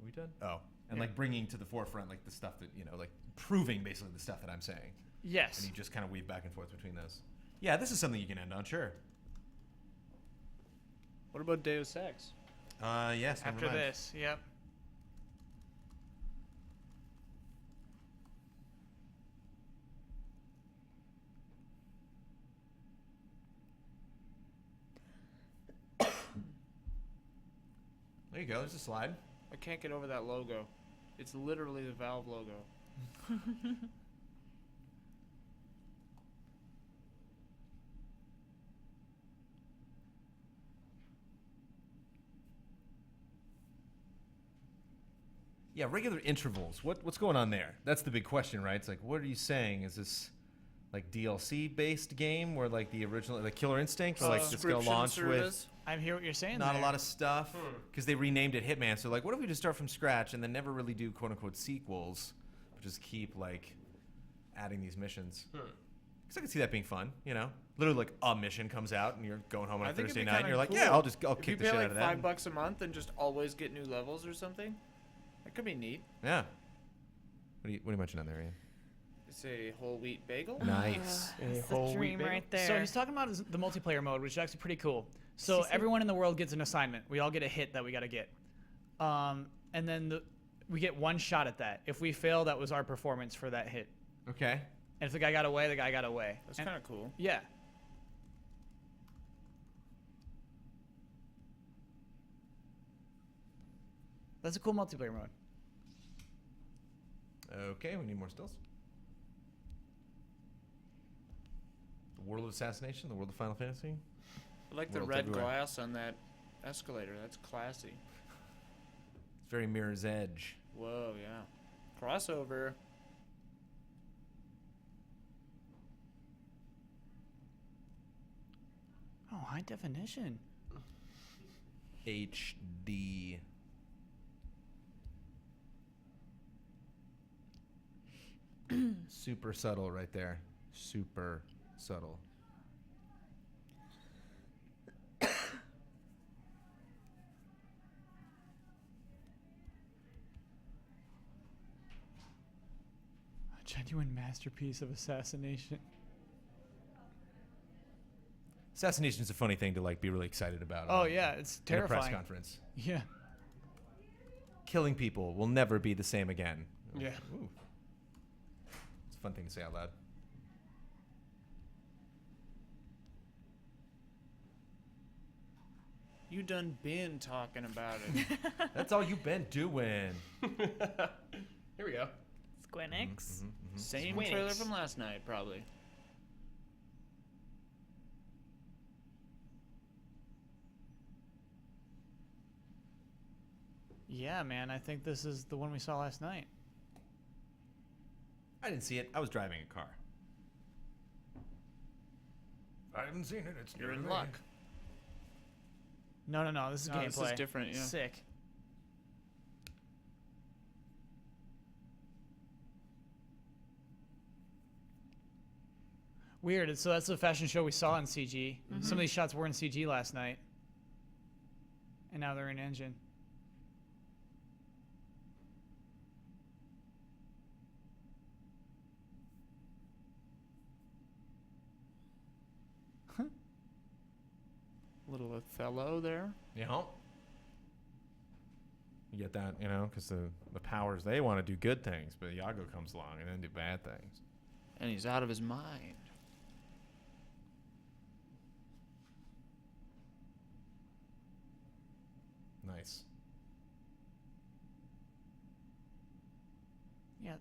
Are we done? Oh, and Yeah. like bringing to the forefront like the stuff that, you know, like proving basically the stuff that I'm saying. Yes. And you just kind of weave back and forth between those. Yeah, this is something you can end on, sure. What about Deus Ex? Yes. never After mind. this, yep. There you go. There's a slide. I can't get over that logo. It's literally the Valve logo. Yeah, regular intervals. What's going on there? That's the big question, right? It's like, what are you saying? Is this like DLC based game where like the original, like Killer Instinct, or like it's gonna Subscription launch with service? I hear what you're saying. not there. a lot of stuff because they renamed it Hitman. So like, what if we just start from scratch and then never really do quote unquote sequels, but just keep like adding these missions? Because I can see that being fun. You know, literally like a mission comes out and you're going home on a I think it'd Thursday be night and kinda you're like, cool. yeah, I'll If kick you the pay shit like out of that. $5 a month and just always get new levels or something, that could be neat. Yeah. What are you mentioning on there, Ian? It's a whole wheat bagel. Nice. That's the dream right there. So he's talking about the multiplayer mode, which is actually pretty cool. So CC? everyone in the world gets an assignment. We all get a hit that we got to get. And then we get one shot at that. If we fail, that was our performance for that hit. Okay. And if the guy got away, the guy got away. That's And- kind of cool. Yeah. That's a cool multiplayer mode. Okay, we need more stills. The World of Assassination, the World of Final Fantasy. I like the World red everywhere. glass on that escalator. That's classy. It's very Mirror's Edge. Whoa, yeah. Crossover. Oh, high definition. HD. Super subtle right there. Super subtle. A genuine masterpiece of assassination. Assassination is a funny thing to like be really excited about. Oh on- yeah, it's in a press terrifying. conference. Yeah. Killing people will never be the same again. Yeah. Ooh. It's a fun thing to say out loud. You done been talking about it. That's all you've been doing. Here we go. Squinix. Same Squinix. trailer from last night, probably. Yeah, man, I think this is the one we saw last night. I didn't see it. I was driving a car. I haven't seen it. It's You're in near luck. me. No, this is No, gameplay. this is different, yeah. Sick. Weird. So that's the fashion show we saw in CG. Some of these shots were in CG last night. And now they're in engine. Little Othello there. You know? You get that, you know, because the powers, they want to do good things, but Iago comes along and then do bad things. And he's out of his mind. Nice. Yeah.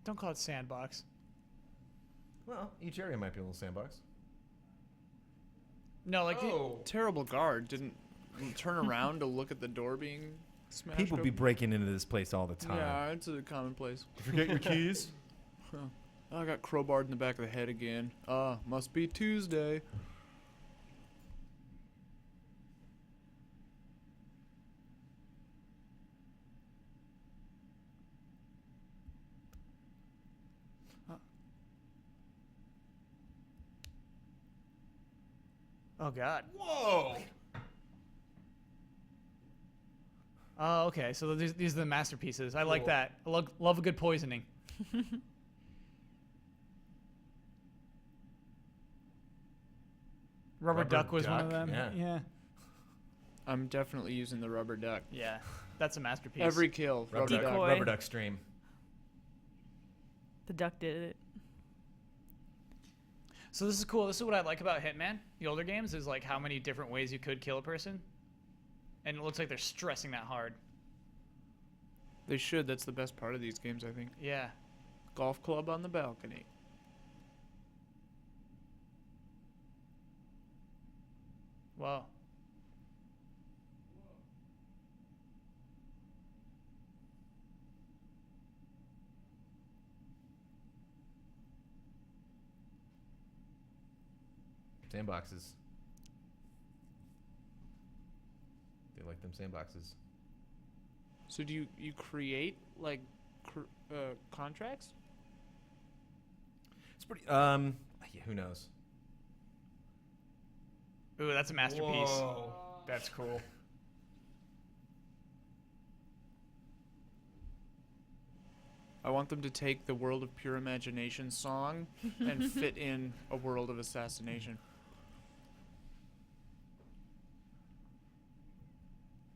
Don't call it sandbox. Well, each area might be a little sandbox. No, like Terrible guard didn't turn around to look at the door being smashed People be open. breaking into this place all the time. Yeah, it's a commonplace. You forget your keys? I got crowbarred in the back of the head again. Must be Tuesday. Oh God. Whoa! Oh, okay. So these are the masterpieces. I like Cool. that. I love a good poisoning. Rubber Rubber Duck was one of Duck, them. yeah. I'm definitely using the rubber duck. Yeah, that's a masterpiece. Every kill, rubber duck. Decoy. Rubber duck stream. The duck did it. So this is cool. This is what I like about Hitman, the older games, is like how many different ways you could kill a person. And it looks like they're stressing that hard. They should. That's the best part of these games, I think. Yeah. Golf club on the balcony. Whoa. Sandboxes. They like them sandboxes. So do you create like contracts? It's pretty. Yeah, who knows? Ooh, that's a masterpiece. Whoa. That's cool. I want them to take the World of Pure Imagination song and fit in a world of assassination.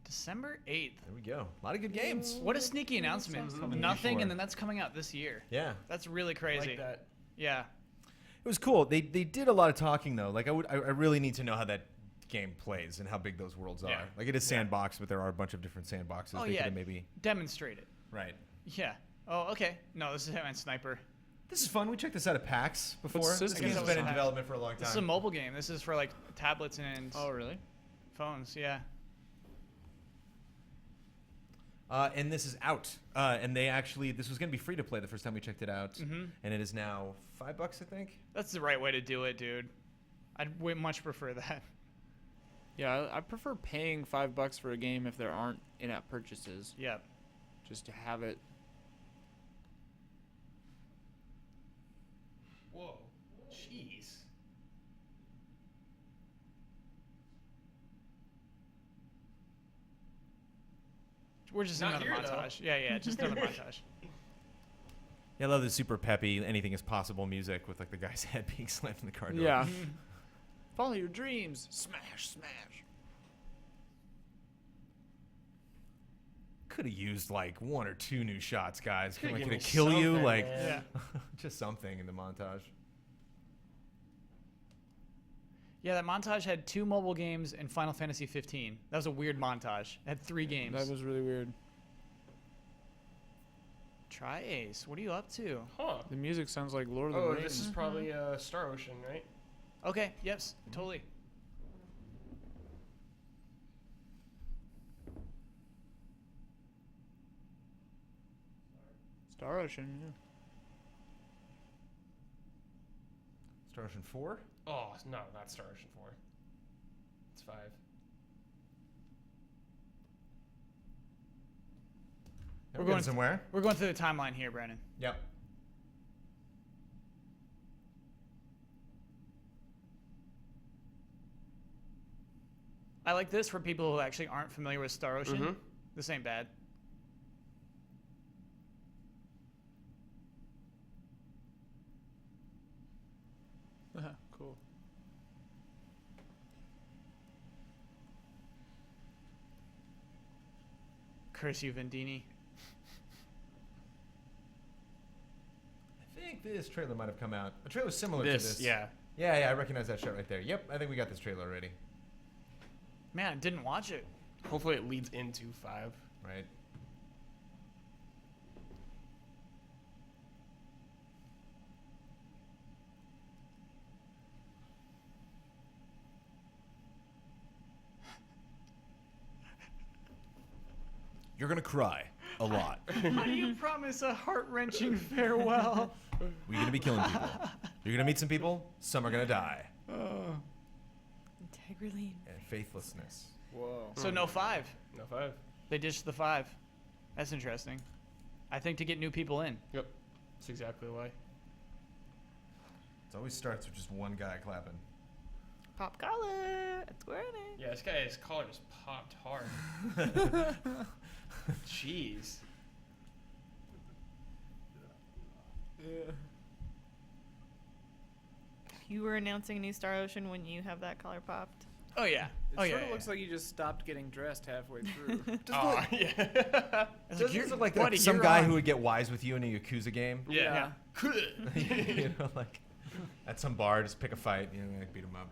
December 8th. There we go. A lot of good games. What a sneaky announcement. coming Nothing, before. and then that's coming out this year. Yeah. That's really crazy. Like that. Yeah. It was cool. They did a lot of talking though. Like I really need to know how that game plays and how big those worlds are. Yeah. Like it is sandbox, but there are a bunch of different sandboxes. Oh, they yeah. could have maybe Demonstrate it. right. Yeah. Oh, okay. No, this is Hitman Sniper. This is fun. We checked this out at PAX before. What's This this game's game? been in development for a long time. This is a mobile game. This is for like tablets and Oh, really? phones. Yeah. And this is out. And they actually, this was going to be free to play the first time we checked it out. Mhm. And it is now $5, I think. That's the right way to do it, dude. I'd way much prefer that. Yeah, I prefer paying $5 for a game if there aren't in-app purchases, Yeah. just to have it. Whoa. Jeez. We're just Not another here, though. montage. Yeah, just another montage. Yeah, I love the super peppy, anything is possible music with like the guy's head being slammed in the car door. Yeah. Follow your dreams. Smash, smash. Could have used like one or two new shots, guys. Coulda Like, given could me kill you, something, like man. just something in the montage. Yeah, that montage had 2 mobile games and Final Fantasy 15. That was a weird montage. It had 3 games. That was really weird. Try Ace. What are you up to? Huh. The music sounds like Lord of the Oh, Rings. this is probably Star Ocean, right? Okay. Yes. Totally. Star Ocean, yeah. Star Ocean 4? Oh, no, not Star Ocean 4. It's 5. Yeah, We're going going somewhere. We're going through the timeline here, Brandon. Yep. I like this for people who actually aren't familiar with Star Ocean. Mhm. This ain't bad. Cool. Curse you, Vendini. I think this trailer might have come out. A trailer similar to This, this. yeah. Yeah, I recognize that shot right there. Yep, I think we got this trailer already. Man, I didn't watch it. Hopefully it leads into 5. Right. You're gonna cry a lot. How do you promise a heart-wrenching farewell? We're gonna be killing people. You're gonna meet some people. Some are gonna die. Integrally. And faithlessness. Whoa. So no 5. No 5. They ditched the 5. That's interesting. I think to get new people in. Yep. That's exactly why. It always starts with just one guy clapping. Pop collar. It's Granny. Yeah, this guy's collar just popped hard. Jeez. You were announcing a new Star Ocean when you have that collar popped. Oh yeah. It Oh yeah. sort of yeah, looks like you just stopped getting dressed halfway through. Oh, yeah. It's Doesn't you're- it look like buddy, some you're guy on. who would get wise with you in a Yakuza game? Yeah. You know, like at some bar, just pick a fight, you know, like beat him up.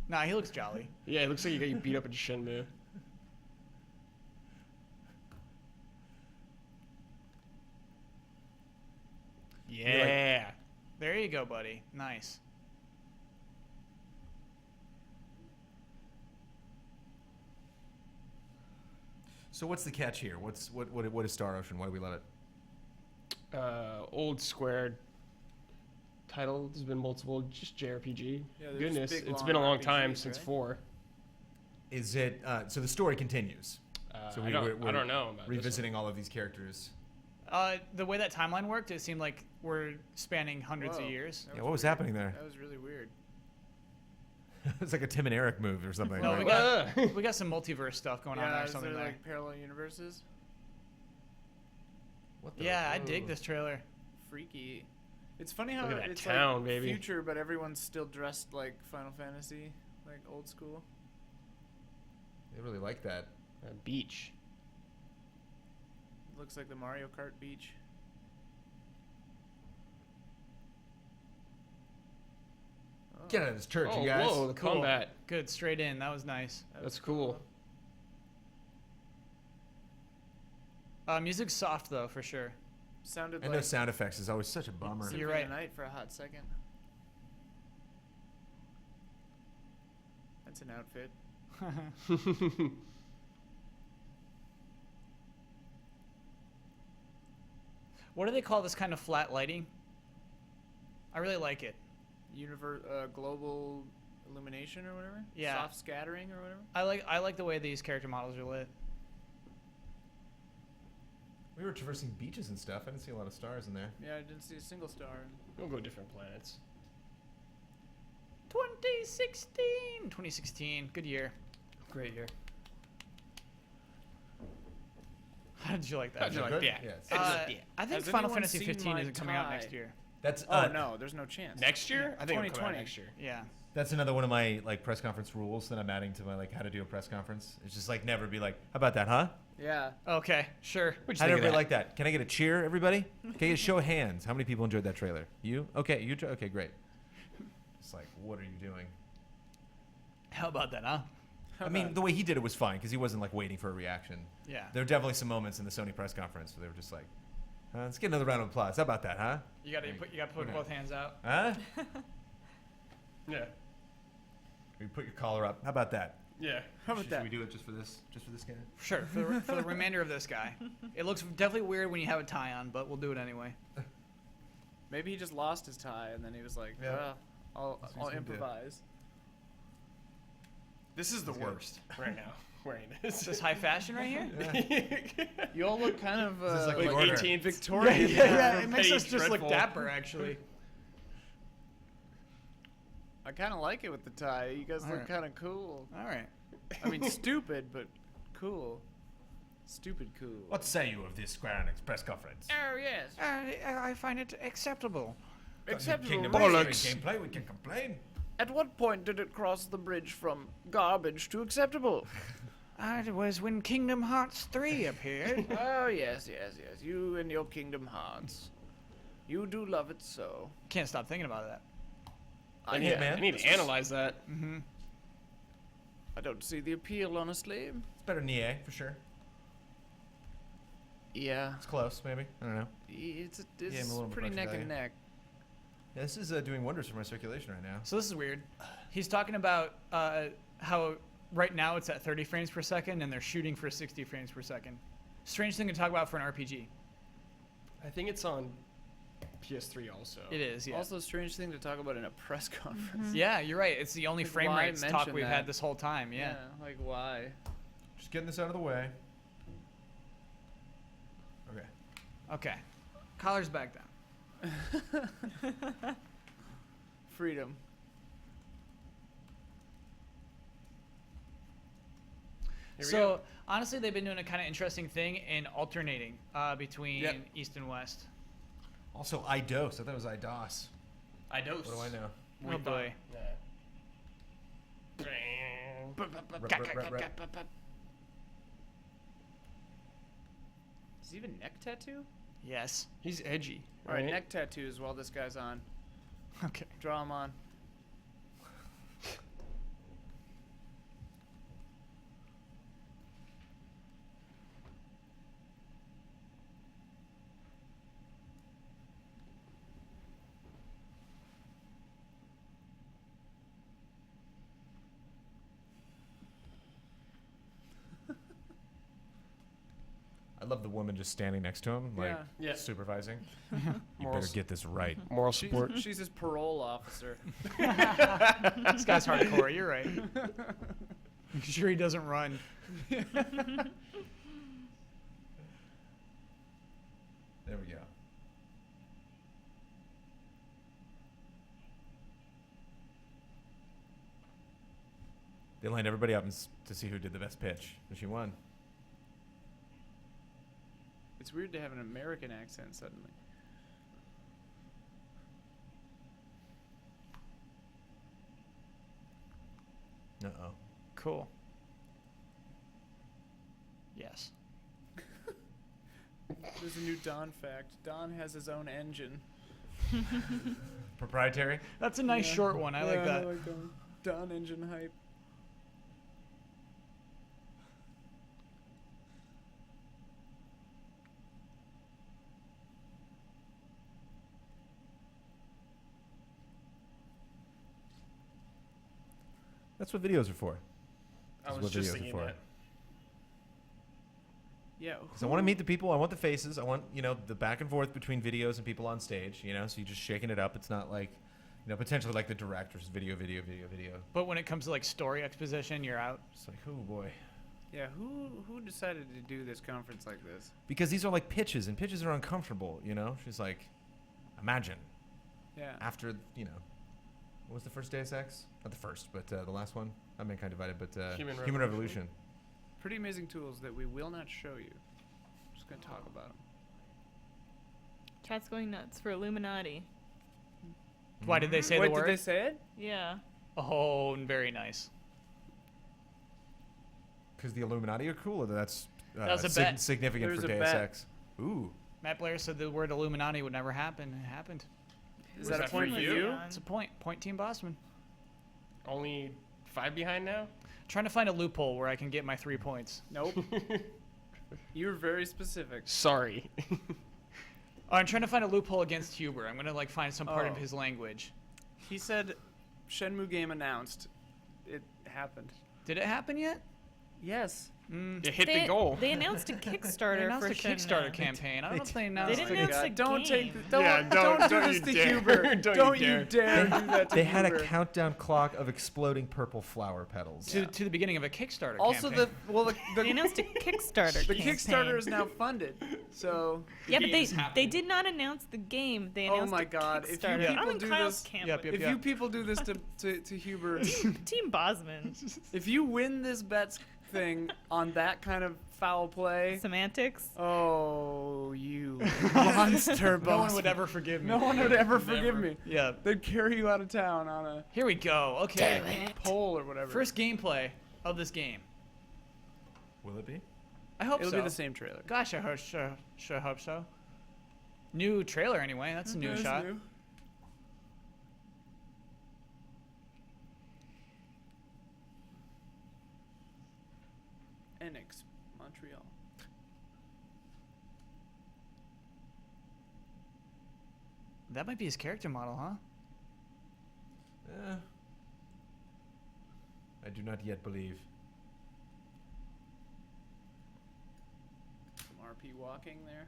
Nah, he looks jolly. Yeah, it looks like you got you beat up in Shenmue. Yeah. There you go, buddy. Nice. So what's the catch here? What is Star Ocean? Why do we love it? Old Square title. There's been multiple, just JRPG. Yeah, there's Goodness, big, it's long been a long time RPGs, since right? 4. Is it so the story continues? So I don't know about revisiting all of these characters. The way that timeline worked, it seemed like we're spanning hundreds of Whoa. years. That Yeah, what was weird. happening there? That was really weird. It's like a Tim and Eric move or something. No, right? we got we got some multiverse stuff going on there. Is Something there there. like parallel universes? What the? Yeah, I dig this trailer. Freaky. It's funny how Look at that it's town, like baby. future, but everyone's still dressed like Final Fantasy, like old school. They really like that. Beach. Looks like the Mario Kart beach. Oh, Get out of this church, Oh, you guys. whoa, the Cool. combat. Good, straight in. That was nice. that That's was cool. Music's soft though, for sure. Sounded And like no sound effects is always such a bummer. Symphony You're of right. the Night for a hot second. That's an outfit. What do they call this kind of flat lighting? I really like it. Global illumination or whatever. Yeah. Soft scattering or whatever. I like the way these character models are lit. We were traversing beaches and stuff. I didn't see a lot of stars in there. Yeah, I didn't see a single star. We'll go different planets. 2016, good year. Great year. How did you like that? How'd you like Good? that? Yeah, it's- I think Has Final anyone Fantasy seen 15 my isn't coming out tie? next year. That's Oh no, there's no chance. Next year? I think it'll come out 2020. next year. Yeah. That's another one of my like press conference rules that I'm adding to my like how to do a press conference. It's just like never be like, how about that, huh? Yeah. Okay, sure. What'd How you did think of everybody that? like that? Can I get a cheer, everybody? Can I get a show of hands? How many people enjoyed that trailer? You? Okay, you. Okay, great. It's like, what are you doing? How about that, huh? I mean, the way he did it was fine because he wasn't like waiting for a reaction. Yeah. There were definitely some moments in the Sony press conference where they were just like, let's get another round of applause. How about that, huh? You gotta put Yeah. both hands out. Huh? Yeah. You put your collar up. How about that? Yeah. How about Should that? we do it just for this guy? Sure, for the remainder of this guy. It looks definitely weird when you have a tie on, but we'll do it anyway. Maybe he just lost his tie and then he was like, Yeah. I'll That's what he's gonna do. improvise. This is the He's good. worst right now. Wearing this. Is this high fashion right here? You all look kind of This is like like big order. 18 Yeah, Victorian. it makes us Beige just look dreadful. dapper, actually. I kind of like it with the tie. You guys look Alright. kind of cool. All right. I mean, stupid, but cool. Stupid cool. What say you of this Square Enix press conference? Oh, yes. I find it acceptable. Acceptable. Kingdom really. Hearts gameplay, we can complain. At what point did it cross the bridge from garbage to acceptable? It was when Kingdom Hearts 3 appeared. Oh, yes, yes, yes. You and your Kingdom Hearts. You do love it so. Can't stop thinking about that. I Yeah, need, man. I need to analyze that. Mm-hmm. I don't see the appeal, honestly. It's better than EA, for sure. Yeah. It's close, maybe. I don't know. It's I'm a little bit pretty production neck and value. neck. Yeah, this is doing wonders for my circulation right now. So this is weird. He's talking about how right now it's at 30 frames per second and they're shooting for 60 frames per second. Strange thing to talk about for an RPG. I think it's on PS3 also. It is, yeah. Also, a strange thing to talk about in a press conference. Yeah, you're right. It's the only Like, frame why rates talk mention we've that? had this whole time. Yeah. Like, why? Just getting this out of the way. Okay. Okay. Collar's back down. Freedom. Here we So go. honestly, they've been doing a kind of interesting thing in alternating between Yep. East and West. Also, IDOS. I thought it was IDOS. I dose. What do I know? Oh boy. Yeah. Is he even neck tattoo? Yes. He's edgy. All right, right? neck tattoos while this guy's on. Okay. Draw him on. I love the woman just standing next to him, like Yeah. Yeah. supervising. You Moral, better get this right. moral support. She's his parole officer. This guy's hardcore. You're right. Make sure he doesn't run. There we go. They lined everybody up to see who did the best pitch, and she won. It's weird to have an American accent suddenly. Uh-oh. Cool. Yes. There's a new Don fact. Don has his own engine. Proprietary? That's a nice Yeah. short one. I like that. I like Don engine hype. That's what videos are for. I That's was what just videos are thinking for. that. Yeah. Because I want to meet the people. I want the faces. I want, the back and forth between videos and people on stage, so you're just shaking it up. It's not like, potentially like the direct versus video. But when it comes to like story exposition, you're out. It's like, oh boy. Yeah. Who decided to do this conference like this? Because these are like pitches, and pitches are uncomfortable, She's like, imagine Yeah. after, what was the first Deus Ex? Not the first, but the last one. Not Mankind Divided, but Human Human Revolution. Pretty amazing tools that we will not show you. Just gonna talk about them. Chat's going nuts for Illuminati. Why did they say Wait, the word? did they say it? Yeah. Oh, very nice. Because the Illuminati are cool, or that's That was a bet. significant There's for a Deus bet. Ex. Ooh. Matt Blair said the word Illuminati would never happen. It happened. Is that a point for Definitely you? on. It's a point. Point Team Bosman. Only 5 behind now? Trying to find a loophole where I can get my 3 points. Nope. You were very specific. Sorry. Oh, I'm trying to find a loophole against Huber. I'm gonna find some part of Oh. his language. He said, "Shenmue game announced." It happened. Did it happen yet? Yes. Mm. You hit they, the goal. They announced a They Kickstarter announced for a Kickstarter Shenmue. campaign. I don't know if they They announced. didn't Oh my announce God. the Don't game. take. Don't, Yeah, don't do don't this you to dare. Huber. Don't you you dare do that to They had a Huber. countdown clock of exploding purple flower petals. to the beginning of a Kickstarter Also, campaign. They announced a Kickstarter the campaign. Kickstarter is now funded. So Yeah, but game they is happening. they did not announce the game. They Oh announced my a God, if you Kickstarter. people I'm in do Kyle's this- camp. Yep, with yep, if you people do this to Huber, Team Bosman. if you win this bets thing on that kind of foul play, Semantics. oh, you monster no one boss. would ever forgive me. No one would ever forgive me. Yeah. They'd carry you out of town on a Here we go. Okay. pole or whatever. First gameplay of this game. Will it be? I hope it'll so. be the same trailer. Gosh, I sure hope so. New trailer anyway. That's a new That's shot. new. Enix, Montreal. That might be his character model, huh? I do not yet believe. Some RP walking there.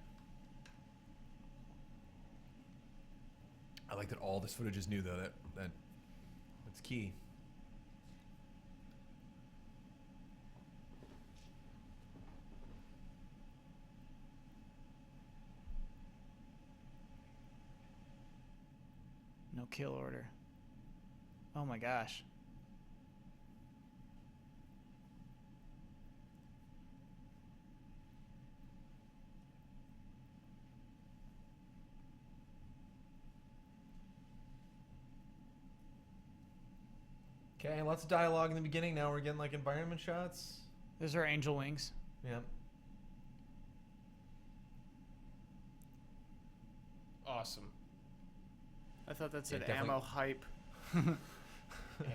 I like that all this footage is new, though. That's key. No kill order. Oh my gosh. Okay, lots of dialogue in the beginning. Now we're getting like environment shots. Those are angel wings. Yeah. Awesome. I thought that said definitely. ammo hype.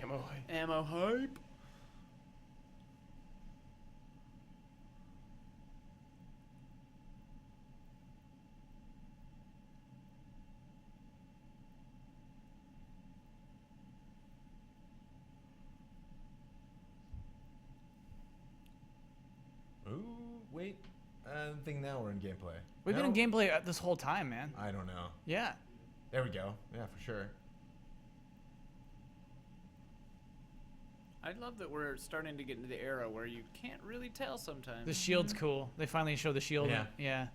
Ammo. Ammo hype. Ooh, wait. I think now we're in gameplay. We've been in gameplay this whole time, man. I don't know. Yeah. There we go. Yeah, for sure. I love that we're starting to get into the era where you can't really tell sometimes. The shield's cool. They finally show the shield. Yeah. Yeah.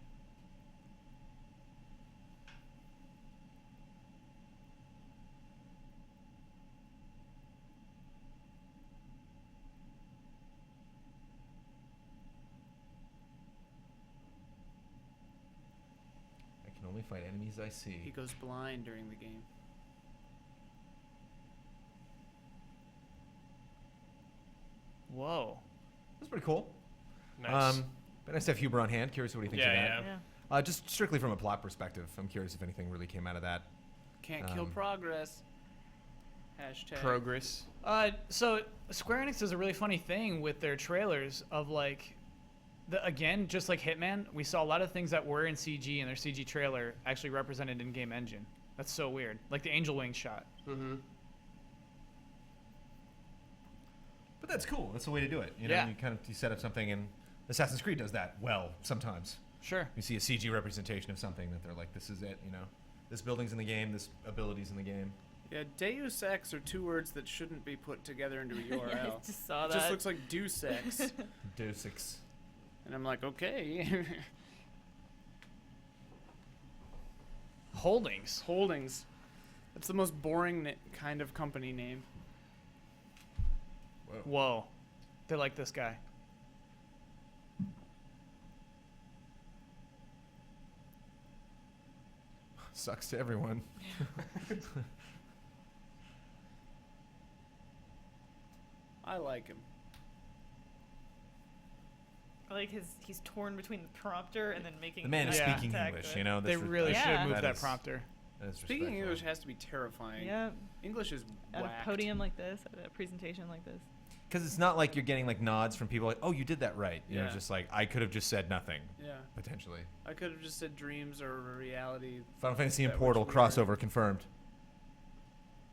I can only fight enemies I see. He goes blind during the game. Whoa. That's pretty cool. Nice. But nice to have Huber on hand. Curious what he thinks of that. Yeah. Just strictly from a plot perspective, I'm curious if anything really came out of that. Can't kill progress. Hashtag. Progress. So Square Enix does a really funny thing with their trailers of like, again, just like Hitman, we saw a lot of things that were in CG in their CG trailer actually represented in game engine. That's so weird. Like the angel wing shot. Mm-hmm. But that's cool. That's the way to do it. You know, Yeah. you set up something, and Assassin's Creed does that well sometimes. Sure. You see a CG representation of something that they're like, this is it. You know, this building's in the game, this ability's in the game. Yeah, Deus Ex are two words that shouldn't be put together into a URL. Yeah, I just saw It that. just looks like Deus Ex. Deus Ex. And I'm like, okay. Holdings. Holdings. That's the most boring kind of company name. Whoa. They like this guy. Sucks to everyone. I like him. I like he's torn between the prompter and then making The man is Yeah. speaking contact English. with- You know, They that's really Yeah. should move that is- prompter. that is Speaking respectful. English has to be terrifying. Yeah. English is At whacked. a podium like this, at a presentation like this. Because it's not like you're getting like nods from people like, oh, you did that right. You know, Yeah. just like I could have just said nothing Yeah. potentially. I could have just said dreams or reality. Final Fantasy and That was Portal weird. crossover confirmed.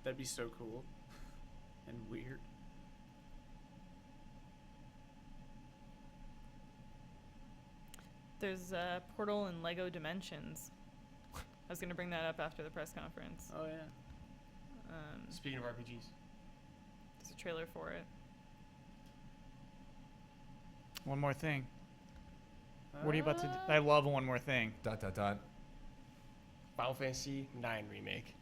That'd be so cool. And weird. There's Portal and Lego Dimensions. I was gonna bring that up after the press conference. Oh, yeah. Speaking of RPGs. There's a trailer for it. One more thing. What are you about to do? I love one more thing. Dot dot dot. Final Fantasy 9 remake.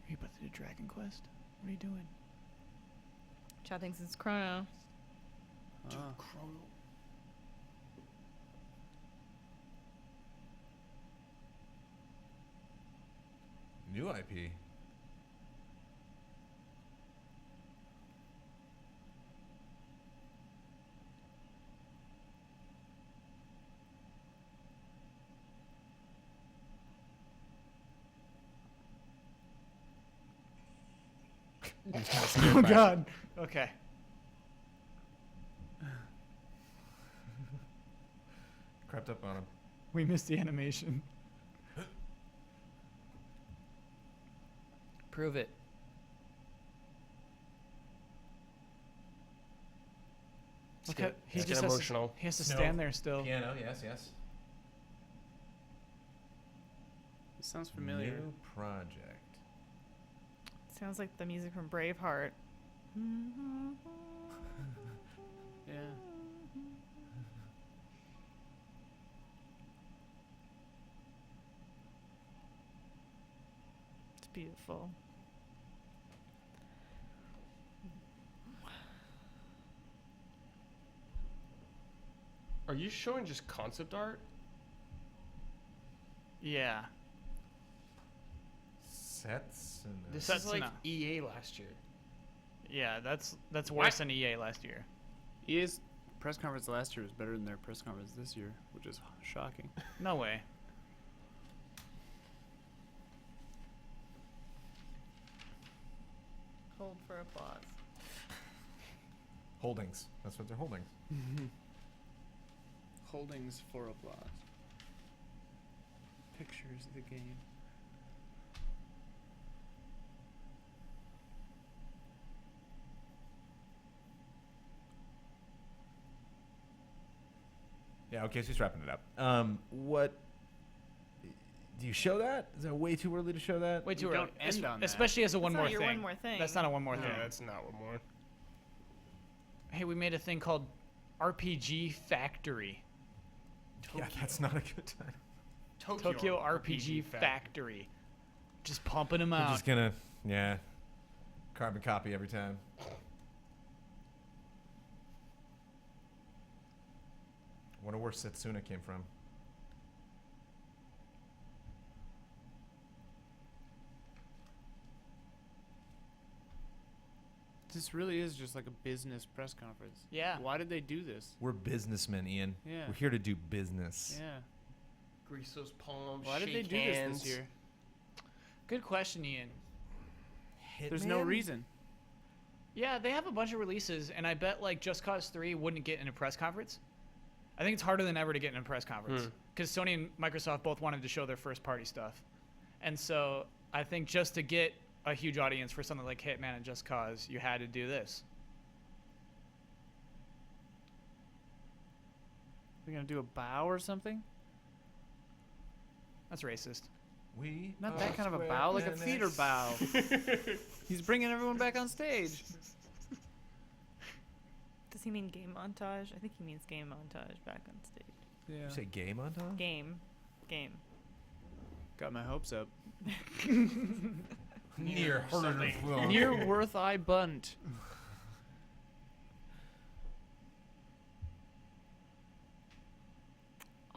Are you about to do Dragon Quest? What are you doing? Chad thinks it's Chrono. Ah. Chrono. New IP. Oh God. Okay. Crept up on him. We missed the animation. Prove it. Look at he It's just getting has emotional. he has to Snow. stand there still. Piano, yes, yes. It sounds familiar. New project. Sounds like the music from Braveheart. Yeah. It's beautiful. Are you showing just concept art? Yeah. Sets and This That's is like no. EA last year. Yeah, that's What? worse than EA last year. EA's press conference last year was better than their press conference this year, which is shocking. No way. Hold for applause. holdings. That's what they're holding. Holdings for applause. Pictures of the game. Yeah. Okay. So he's wrapping it up. What? Do you show that? Is that way too early to show that? Way too You early. don't end on that. Especially as a one That's more not your thing. one more thing. That's not a one more Yeah, thing. that's not one more. Hey, we made a thing called RPG Factory. Yeah, that's not a good time. Tokyo RPG Factory. Just pumping them We're out. just gonna, yeah, carbon copy every time. Wonder where Setsuna came from. This really is just like a business press conference. Yeah. Why did they do this? We're businessmen, Ian. Yeah. We're here to do business. Yeah. Grease those palms. Why did they shake do hands. this year? Good question, Ian. There's no reason. Yeah, they have a bunch of releases, and I bet like Just Cause 3 wouldn't get in a press conference. I think it's harder than ever to get in a press conference because Sony and Microsoft both wanted to show their first party stuff, and so I think just to get a huge audience for something like Hitman and Just Cause, you had to do this. They're gonna do a bow or something? That's racist. We Not that kind of a bow, like a theater bow. He's bringing everyone back on stage. Does he mean game montage? I think he means game montage back on stage. Yeah. You say gay montage? Game. Got my hopes up. Near harder flow. Near Worth I Bunt.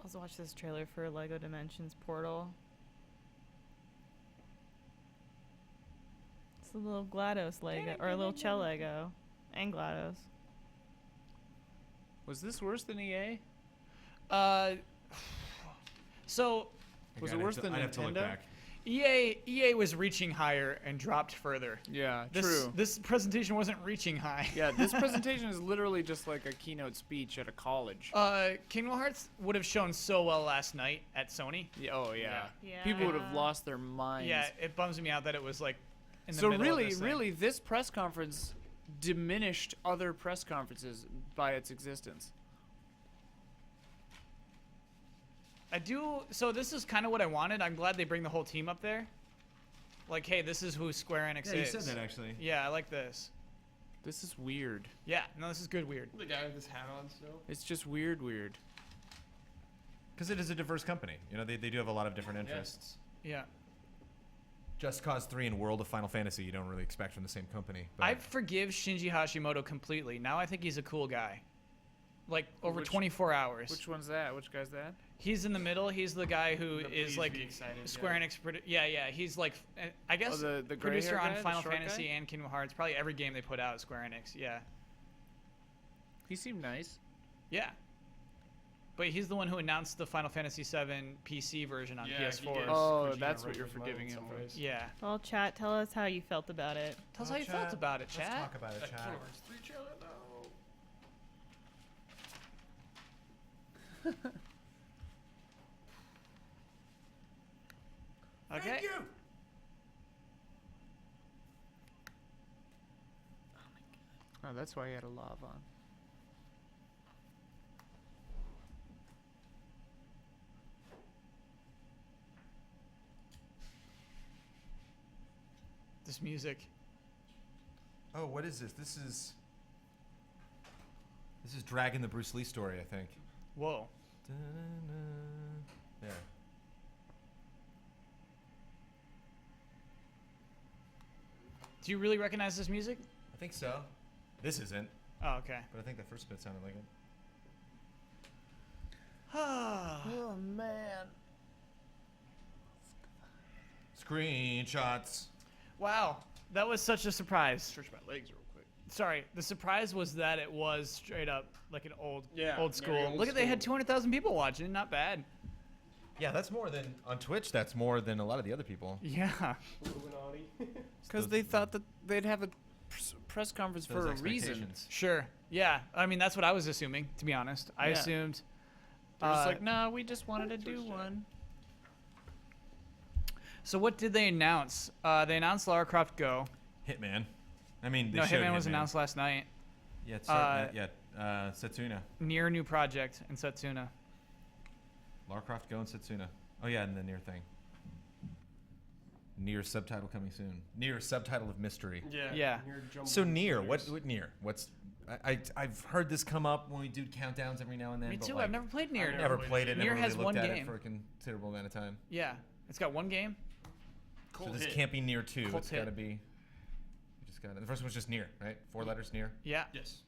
Also watch this trailer for Lego Dimensions Portal. It's a little GLaDOS Lego, or a little Chell Lego, and GLaDOS. Was this worse than EA? So Was it worse than I'd have to look Nintendo? back. EA was reaching higher and dropped further. Yeah, This, true. This presentation wasn't reaching high. Yeah, this presentation is literally just like a keynote speech at a college. Kingdom Hearts would have shown so well last night at Sony. Yeah, oh yeah. Yeah. People would have lost their minds. Yeah, it bums me out that it was like in the So middle really, of this thing. really, this press conference diminished other press conferences by its existence. So this is kind of what I wanted. I'm glad they bring the whole team up there. Like, hey, this is who Square Enix Yeah, you is. said that actually. Yeah, I like this. This is weird. Yeah, no, this is good weird. The guy with his hat on still. It's just weird. Because it is a diverse company. You know, they do have a lot of different interests. Yeah. Just Cause 3 and World of Final Fantasy you don't really expect from the same company. But I forgive Shinji Hashimoto completely. Now I think he's a cool guy. Like, over Which- 24 hours. Which one's that? Which guy's that? He's in the middle. He's the guy who The is Please like Be Excited Square guy. Enix. Yeah. He's like, I guess, the gray producer hair on guy, the Final short Fantasy guy? and Kingdom Hearts. Probably every game they put out at Square Enix. Yeah. He seemed nice. Yeah. But he's the one who announced the Final Fantasy VII PC version on Yeah, he PS4. did. Oh, Kojima that's what wrote you're his mind forgiving in him some for. ways. Yeah. Well, chat, tell us how you felt about it. Tell us how you felt about it, Let's chat. talk about it, That chat. Kingdom Hearts 3 trailer though. Okay. Oh, that's why he had a lav on. This music. Oh, what is this? This is Dragon the Bruce Lee story, I think. Whoa. Yeah. Do you really recognize this music? I think so. This isn't, Oh, okay. but I think the first bit sounded like it. Oh man. Screenshots. Wow, that was such a surprise. Stretch my legs real quick. Sorry, the surprise was that it was straight up like an old Yeah, old very school. old Look at they had school. 200,000 people watching. Not bad. Yeah, that's more than on Twitch. That's more than a lot of the other people. Yeah. Illuminati. Because they thought that they'd have a press conference Those for a reason. expectations. Sure. Yeah. I mean, that's what I was assuming, to be honest. I Yeah. assumed. They're just uh, like, no, we just wanted to do one. So what did they announce? They announced Lara Croft Go. Hitman. I mean, they No, showed Hitman was announced last night. Yeah, it's Setsuna. Nier new project and Setsuna. Lara Croft Go and Setsuna. Oh yeah, and the Nier thing. Nier subtitle coming soon. Nier subtitle of mystery. Yeah. Near jumbled So Nier, letters. what Nier? What's I've heard this come up when we do countdowns every now and then. Me but, too. like, I've never played Nier. never played it. Nier Never has really one looked at game. it for a considerable amount of time. Yeah. It's got one game. So this can't be Nier 2. Cult It's got to hit. be. You just got the first one's just Nier, right? 4 letters Nier. Yeah. Yes.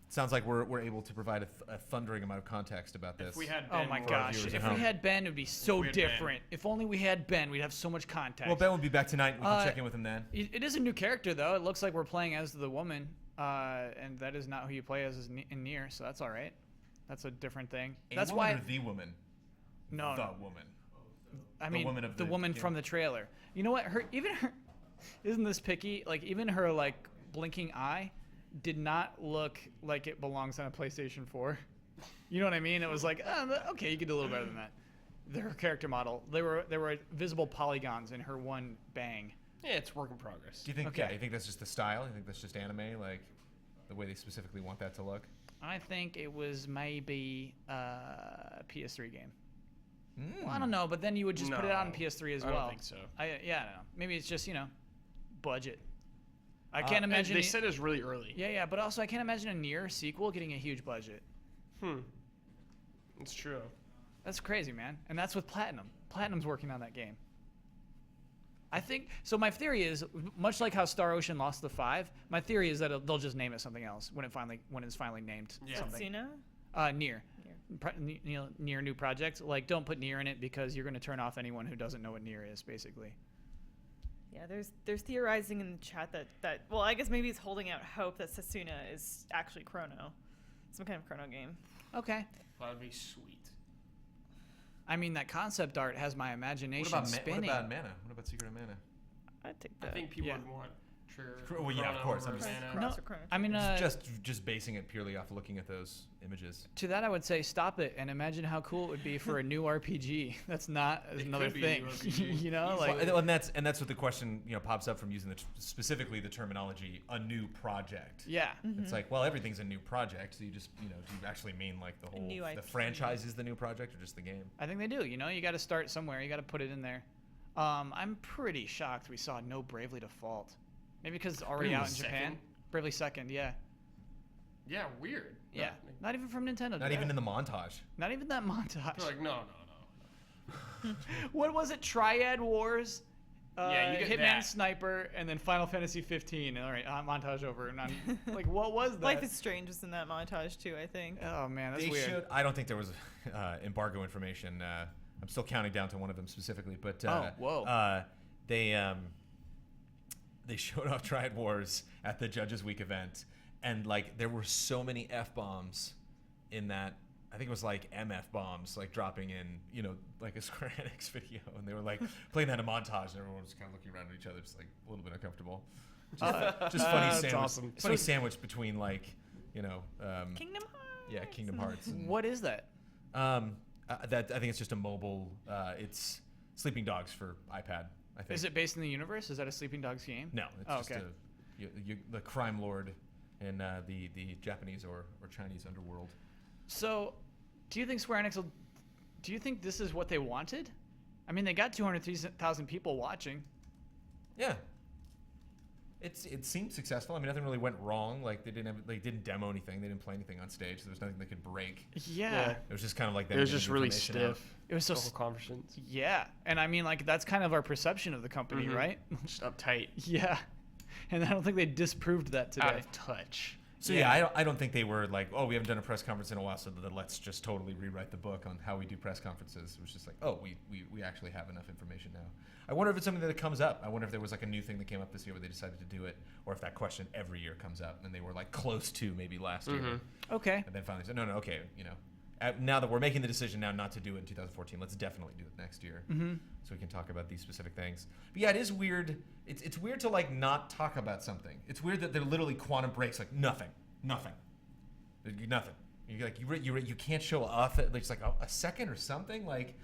Sounds like we're able to provide a thundering amount of context about this. If we had Oh Ben my more- gosh. viewers If at we home. had Ben, it would be so we had Ben. different. If only we had Ben, we'd have so much context. Well, Ben will be back tonight. We can Uh, check in with him then. It is a new character, though. It looks like we're playing as the woman, and that is not who you play as in Nier, so that's all right. That's a different thing. A That's woman why. or the woman. No, The no. woman. I the mean, woman of the the woman game. from the trailer. You know what? Her isn't this picky? Like even her like blinking eye did not look like it belongs on a PlayStation 4. You know what I mean? It was like, okay, you could do a little better than that. Her character model. There were visible polygons in her one bang. Yeah, it's work in progress. Do you think? Okay. Yeah, you think that's just the style? You think that's just anime, like the way they specifically want that to look? I think it was maybe a PS3 game. Mm. Well, I don't know, but then you would just put it out on No, PS3 as I well. don't think so. Yeah, I don't know. Maybe it's just budget. I can't imagine. They said it was really early. Yeah, but also I can't imagine a Nier sequel getting a huge budget. It's true. That's crazy, man. And that's with Platinum. Platinum's working on that game. I think so. My theory is, much like how Star Ocean lost the 5, my theory is that they'll just name it something else when it's finally named Yeah. something. Setsuna? Nier. Nier new project. Like, don't put Nier in it because you're going to turn off anyone who doesn't know what Nier is, basically. Yeah, there's theorizing in the chat that well, I guess maybe it's holding out hope that Setsuna is actually Chrono, some kind of Chrono game. Okay. That'd be sweet. I mean, that concept art has my imagination What spinning. about Mana? What about Secret of Mana? I'd take I that. think people Yeah. would want Well, yeah, of course, I'm just- Cross or Chrono I mean, Just basing it purely off looking at those images. to that I would say stop it and imagine how cool it would be for a new RPG. That's not It another could be a thing. new RPG. You know, Well, like and that's what the question pops up from using specifically the terminology a new project. yeah. It's like, well, everything's a new project. So you just do you actually mean like the whole new the IP. franchise is the new project or just the game? I think they do. You know, you got to start somewhere. You got to put it in there. I'm pretty shocked we saw no Bravely Default. Maybe because it's already Bravely out in Japan. Second? Bravely Second, yeah. Yeah, weird. Yeah. Not even from Nintendo. Not even in the montage. Not even that montage. They're like, no. What was it? Triad Wars? Yeah, you get Hitman that. Sniper, and then Final Fantasy 15. All right, montage over. And I'm like, what was that? Life is Strange was in that montage too, I think. Oh man, that's They weird. showed. I don't think there was embargo information. I'm still counting down to one of them specifically, but whoa. They showed off Triad Wars at the Judges Week event, and like there were so many f-bombs in that. I think it was like MF bombs like dropping in, like a Square Enix video, and they were like playing that in a montage, and everyone was kind of looking around at each other, just like a little bit uncomfortable. Just funny that's sandwich, awesome. funny sandwich between like, Kingdom Hearts. yeah, Kingdom Hearts. And, What is that? that I think it's just a mobile. It's Sleeping Dogs for iPad. I think. Is it based in the universe? Is that a Sleeping Dogs game? No, it's Oh, just okay. the crime lord in the Japanese or Chinese underworld. So, do you think Square Enix will? Do you think this is what they wanted? I mean, they got 200,000 people watching. Yeah. It seemed successful. I mean, nothing really went wrong. Like they didn't demo anything. They didn't play anything on stage. So there was nothing they could break. Yeah. It was just kind of like them It was getting just the really information out. stiff. It was so The whole conference. Yeah, and I mean, like that's kind of our perception of the company, Mhm. right? Just uptight. Yeah, and I don't think they disproved that today. Out of touch. So yeah, I don't think they were like, oh, we haven't done a press conference in a while, so let's just totally rewrite the book on how we do press conferences. It was just like, oh, we actually have enough information now. I wonder if it's something that comes up. I wonder if there was like a new thing that came up this year where they decided to do it, or if that question every year comes up and they were like close to maybe last year, Okay. and then finally said, no, okay, now that we're making the decision now not to do it in 2014, let's definitely do it next year, so we can talk about these specific things. But yeah, it is weird. It's weird to like not talk about something. It's weird that they're literally quantum breaks, like nothing. You're like you can't show off it. It's like a second or something. Like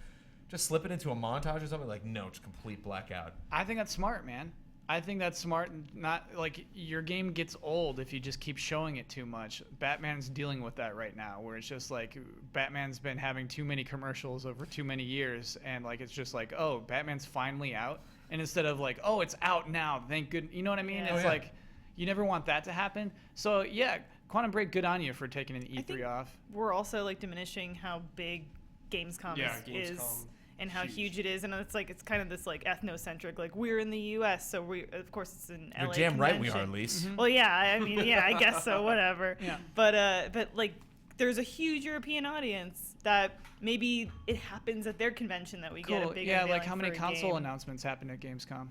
just slip it into a montage or something. Like no, it's complete blackout. I think that's smart, man. I think that's smart. Not like your game gets old if you just keep showing it too much. Batman's dealing with that right now, where it's just like Batman's been having too many commercials over too many years, and like it's just like, oh, Batman's finally out, and instead of like, oh, it's out now, thank good, you know what I mean? Yeah. It's like you never want that to happen. So yeah, Quantum Break, good on you for taking an I think E3 off. we're also like diminishing how big Gamescom is and how huge it is, and it's like it's kind of this like ethnocentric, like we're in the U.S., so we of course it's an LA You're damn right we are, convention. Elyse. Well, yeah, I mean, yeah, I guess so, whatever. Yeah. But like there's a huge European audience that maybe it happens at their convention that we get a Cool. big Yeah, unveiling like how many for a console game. announcements happened at Gamescom?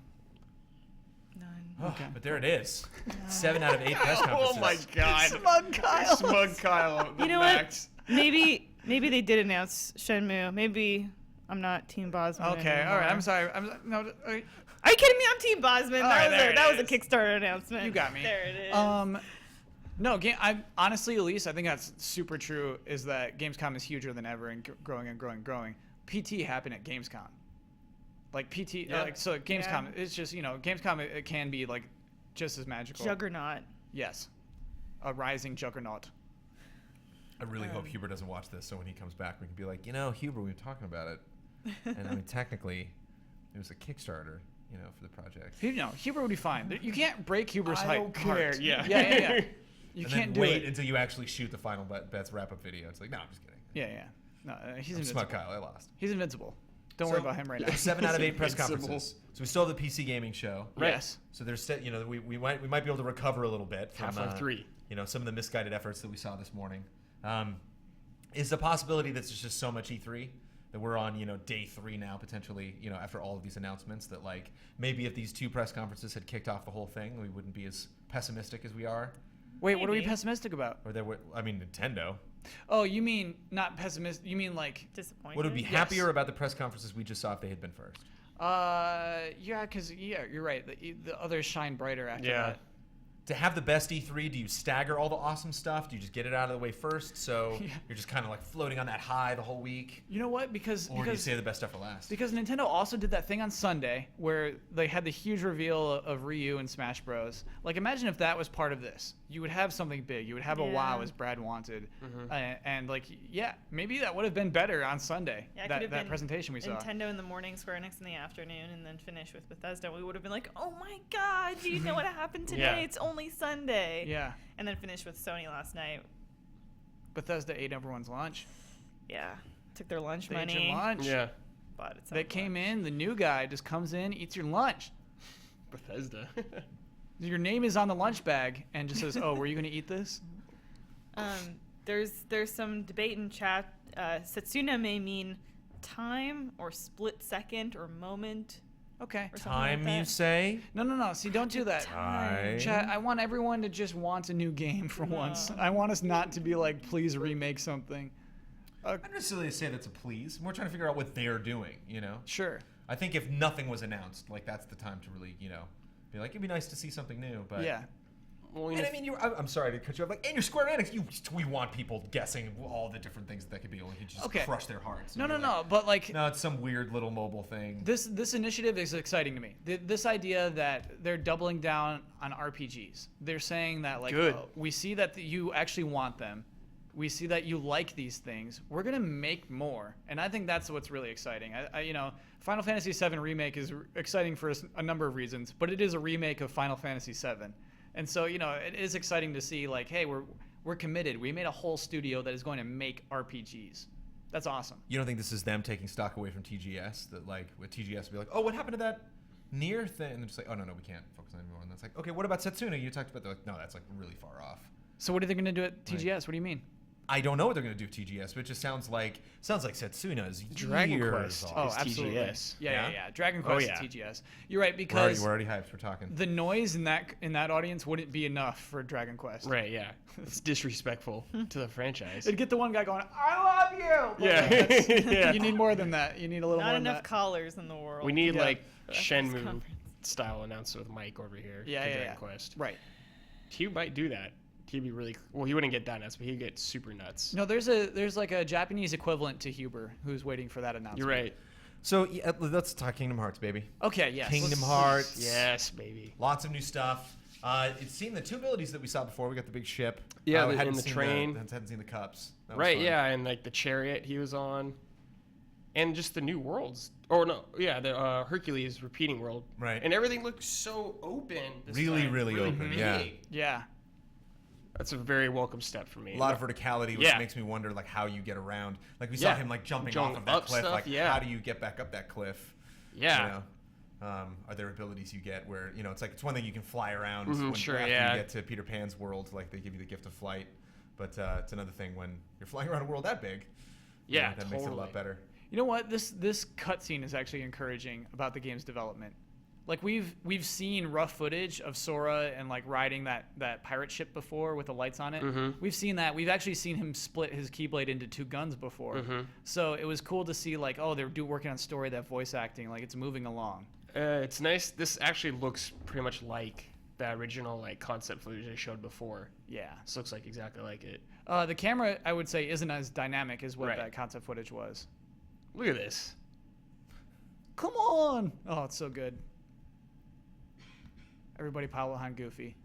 None. Okay. But there it is. 7 out of 8 press conferences. Oh my god. Smug Kyle. Smug Kyle. You know what? Maybe they did announce Shenmue. Maybe I'm not Team Bosman. Okay, anymore. all right. I'm sorry. No, Are you kidding me? I'm Team Bosman. All right, there That it was a is. Kickstarter announcement. You got me. There it is. No, I honestly, Elyse, I think that's super true. Is that Gamescom is huger than ever and growing and growing and growing. PT happened at Gamescom. Like PT, like so Gamescom. Yeah. It's just Gamescom. It can be like just as magical. Juggernaut. Yes, a rising juggernaut. I really hope Huber doesn't watch this, so when he comes back, we can be like, Huber, we were talking about it, and I mean, technically, it was a Kickstarter, for the project. Huber would be fine. You can't break Huber's I don't care. heart. Yeah. Yeah. You And can't then do wait it. until you actually shoot the final bets wrap-up video. It's like, no, I'm just kidding. Yeah. No, he's I'm invincible. smug Kyle. I lost. He's invincible. Don't worry about him right now. 7 out of 8 press Invincible. conferences. So we still have the PC gaming show. Yes. So there's, we might be able to recover a little bit from Half-Life 3. Some of the misguided efforts that we saw this morning. Is the possibility that there's just so much E3 that we're on, day 3 now potentially, after all of these announcements, that like maybe if these 2 press conferences had kicked off the whole thing, we wouldn't be as pessimistic as we are. Wait, what are we Maybe. pessimistic about? Or Nintendo. Oh, you mean not pessimistic? You mean like Disappointed. Would be Yes. happier about the press conferences we just saw if they had been first. yeah, because you're right. The others shine brighter after Yeah. that. To have the best E3, do you stagger all the awesome stuff? Do you just get it out of the way first, so Yeah. you're just kind of like floating on that high the whole week? You know what? Because Or do you save the best stuff for last? because Nintendo also did that thing on Sunday where they had the huge reveal of Ryu and Smash Bros. Like, imagine if that was part of this. You would have something big. You would have a WoW Yeah. as Brad wanted, and like, yeah, maybe that would have been better on Sunday. Yeah, it could have that been presentation we saw. Nintendo in the morning, Square Enix in the afternoon, and then finish with Bethesda. We would have been like, oh my god, do you know what happened today? Yeah. It's only Sunday. Yeah, And then finish with Sony last night. Bethesda ate everyone's lunch. Yeah. Took their lunch They ate money. your lunch. Yeah. Bought it They came in. The new guy just comes in, eats your lunch. Bethesda. Your name is on the lunch bag and just says, "Oh, were you going to eat this?" There's some debate in chat. Setsuna may mean time or split second or moment Okay. or something like Time, that. you say? No. See, don't do that. Time. Chat, I want everyone to just want a new game for once. I want us not to be like, please remake something. I don't necessarily say that's a please. We're trying to figure out what they're doing, Sure. I think if nothing was announced, like that's the time to really, be like, it'd be nice to see something new. But Yeah. Well, And I mean, I'm sorry to cut you off. Like, and you're Square Enix. We want people guessing all the different things that could be. Like, you just Okay. crush their hearts. No. And you're like, But like, No, it's some weird little mobile thing. this initiative is exciting to me. This idea that they're doubling down on RPGs. They're saying that like, Good. we see that you actually want them. We see that you like these things. We're gonna make more, and I think that's what's really exciting. Final Fantasy VII Remake is exciting for a number of reasons, but it is a remake of Final Fantasy VII, and so it is exciting to see like, hey, we're committed. We made a whole studio that is going to make RPGs. That's awesome. You don't think this is them taking stock away from TGS? That like with TGS would be like, oh, what happened to that Nier thing? And they're just like, oh no, we can't focus on it anymore. And it's like, okay, what about Setsuna? You talked about. They're like, no, that's like really far off. So what are they going to do at TGS? What do you mean? I don't know what they're going to do at TGS, but it just sounds like Setsuna's Dragon years Quest. off. Oh, It's absolutely. TGS. Yeah. Dragon Quest yeah. at TGS. You're right, We're because already hyped. We're talking. the noise in that audience wouldn't be enough for Dragon Quest. Right, yeah. It's disrespectful to the franchise. It'd get the one guy going, "I love you." Yeah. That's- Yeah. You need more than that. You need a little Not more than enough that. collars in the world. We need Yeah. like That's Shenmue conference. style announcer with Mike over here. Yeah, for yeah, Dragon yeah. Quest. Right. He might do that. He'd be really well. He wouldn't get that nuts, but he'd get super nuts. No, there's like a Japanese equivalent to Huber who's waiting for that announcement. You're right. So yeah, let's talk Kingdom Hearts, baby. Okay, yes. Kingdom let's- Hearts. Yes, baby. Lots of new stuff. It's seen the two abilities that we saw before. We got the big ship. Yeah, we and hadn't the seen train. Hadn't seen the cups. That was Right, fun. yeah, and like the chariot he was on, and just the new worlds. Or no, yeah, the Hercules repeating world. Right. And everything looked so open. This Really, time. really open, yeah. big. Yeah. That's a very welcome step for me. A lot of verticality, which Yeah. makes me wonder like how you get around. Like we saw Yeah. him like jumping Jumping off of that up cliff. stuff, Like yeah. how do you get back up that cliff? Yeah. You know? Are there abilities you get where it's one thing you can fly around Sure, after yeah. you get to Peter Pan's world, like they give you the gift of flight. But it's another thing when you're flying around a world that big. Yeah, that makes it a lot totally. better. You know what? This cutscene is actually encouraging about the game's development. Like we've seen rough footage of Sora and like riding that pirate ship before with the lights on it. We've seen that. We've actually seen him split his Keyblade into two guns before. So it was cool to see like, oh, they're working on story, that voice acting, like it's moving along. It's nice. This actually looks pretty much like the original like concept footage they showed before. Yeah. This looks like exactly like it. The camera, I would say, isn't as dynamic as what Right. that concept footage was. Look at this. Come on! Oh, it's so good. Everybody pile behind Goofy.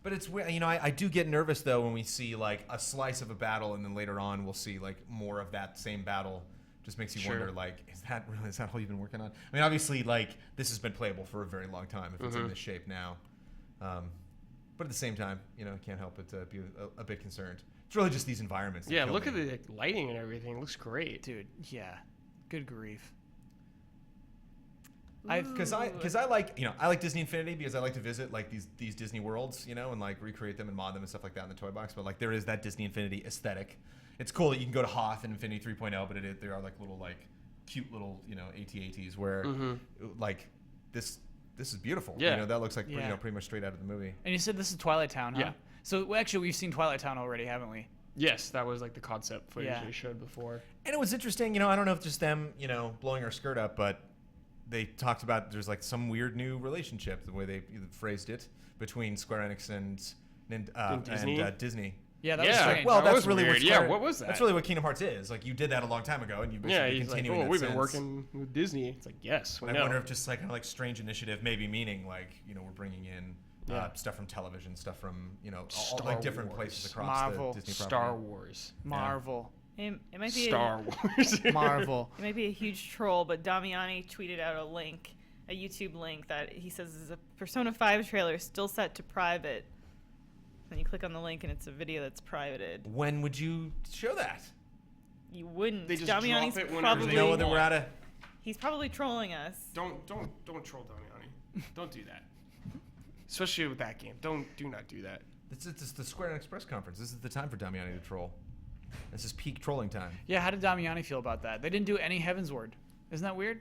But it's weird, I do get nervous though when we see like a slice of a battle and then later on we'll see like more of that same battle. Just makes you Sure. wonder like, is that all you've been working on? I mean, obviously like this has been playable for a very long time if it's in this shape now. But at the same time, can't help but be a bit concerned. It's really just these environments. that Yeah, kill look me. at the like, lighting and everything. It looks great. Dude, yeah. Good grief. Because I like I like Disney Infinity because I like to visit like these Disney worlds, and like recreate them and mod them and stuff like that in the toy box. But like there is that Disney Infinity aesthetic. It's cool that you can go to Hoth and Infinity 3.0, but there are like little like cute little AT-ATs where like this is beautiful. Yeah. That looks like Yeah. pretty much straight out of the movie. And you said this is Twilight Town, huh? Yeah. So actually, we've seen Twilight Town already, haven't we? Yes, that was like the concept footage Yeah. they showed before. And it was interesting. I don't know if just them blowing our skirt up, but they talked about there's like some weird new relationship the way they phrased it between Square Enix and Disney? Disney. Yeah, that was Yeah. strange. Well, That that's was really weird. what Yeah, Square, what was that? That's really what Kingdom Hearts is. Like you did that a long time ago, and you Yeah, basically he's like, continuing oh, that we've been since. working with Disney. It's like, yes, we I know. wonder if just like kind of like strange initiative, maybe meaning like we're bringing in Yeah. stuff from television, stuff from all Star like different Wars. places across Marvel. the Disney Star property. Wars. Marvel. It might be Star Wars. Marvel. It might be a huge troll, but Damiani tweeted out a YouTube link that he says is a Persona 5 trailer still set to private. Then you click on the link and it's a video that's privated. When would you show that? You wouldn't. They just Damiani's drop it whenever probably There's they no want. other we're out of. he's probably trolling us. Don't troll Damiani. Don't do that. Especially with that game. Do not do that. It's the Square Enix press conference. This is the time for Damiani to troll. This is peak trolling time. Yeah, how did Damiani feel about that? They didn't do any Heavensward. Isn't that weird?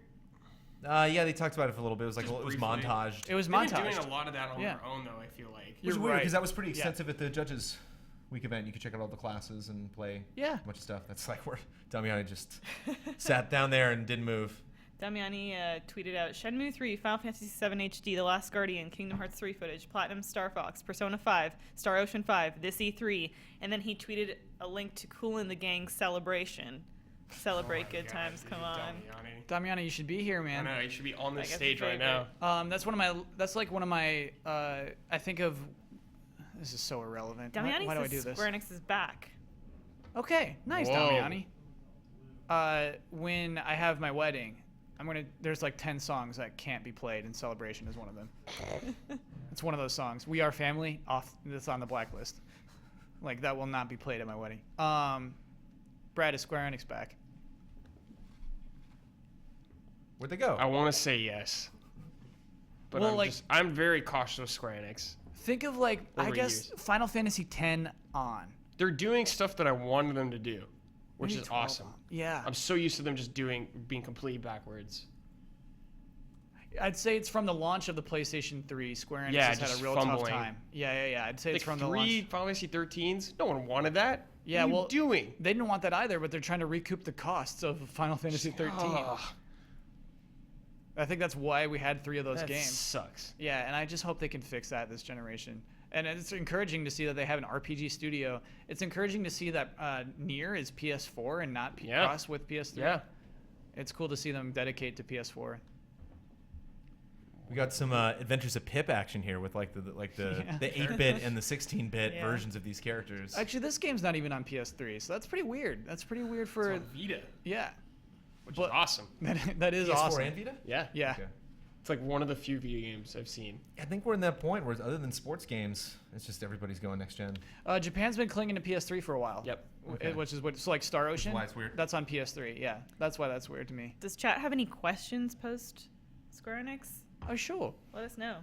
Yeah, they talked about it for a little bit. It was like Just it was briefly. montaged. It was They've been montaged. doing a lot of that on Yeah. their own, though, I feel like. Which is You're weird right. because that was pretty Yeah. extensive at the Judges Week event. You could check out all the classes and play Yeah. a bunch of stuff. That's like where Damiani just sat down there and didn't move. Damiani tweeted out Shenmue 3, Final Fantasy 7 HD, The Last Guardian, Kingdom Hearts 3 footage, Platinum Star Fox, Persona 5, Star Ocean 5, this E3, and then he tweeted a link to Kool and the Gang's Celebration. Celebrate good times, come on. Damiani, you should be here, I man. know, you should be on I this guess stage your right now. That's like one of my I think of this is so irrelevant. Damiani Why do I says do this? Square Enix is back. Okay, nice, Whoa. Damiani. When I have my wedding, there's like 10 songs that can't be played, and Celebration is one of them. It's one of those songs. We Are Family, that's on the blacklist. Like that will not be played at my wedding. Brad, is Square Enix back? Where'd they go? I want to say yes. But Well, I'm very cautious of Square Enix. Think of like I Over guess years. Final Fantasy X on. They're doing stuff that I wanted them to do, which Maybe is 12 awesome. on. Yeah. I'm so used to them just being completely backwards. I'd say it's from the launch of the PlayStation 3. Square Enix Yeah, has had just a real tough fumbling. time. Yeah. I'd say Like it's from the 3 launch. Final Fantasy 13s. No one wanted that. Yeah, what are well, you doing? They didn't want that either, but they're trying to recoup the costs of Final Fantasy 13. Ugh, I think that's why we had 3 of those that games. sucks. Yeah, and I just hope they can fix that this generation. And it's encouraging to see that they have an RPG studio. It's encouraging to see that Nier is PS4 and not Yeah. cross with PS3. Yeah. It's cool to see them dedicate to PS4. We got some Adventures of Pip action here with like the Yeah. 8-bit and the 16-bit Yeah. versions of these characters. Actually, this game's not even on PS3, so that's pretty weird. That's pretty weird for Vita, yeah. which But- is awesome. That is PS4 awesome. and Vita? Yeah. Yeah. Okay. It's like one of the few video games I've seen. I think we're in that point where other than sports games, it's just everybody's going next gen. Japan's been clinging to PS3 for a while. Yep. Okay. Which is what's like Star Ocean. why it's weird. That's on PS3. Yeah, that's why that's weird to me. Does chat have any questions post Square Enix? Oh sure. Let us know.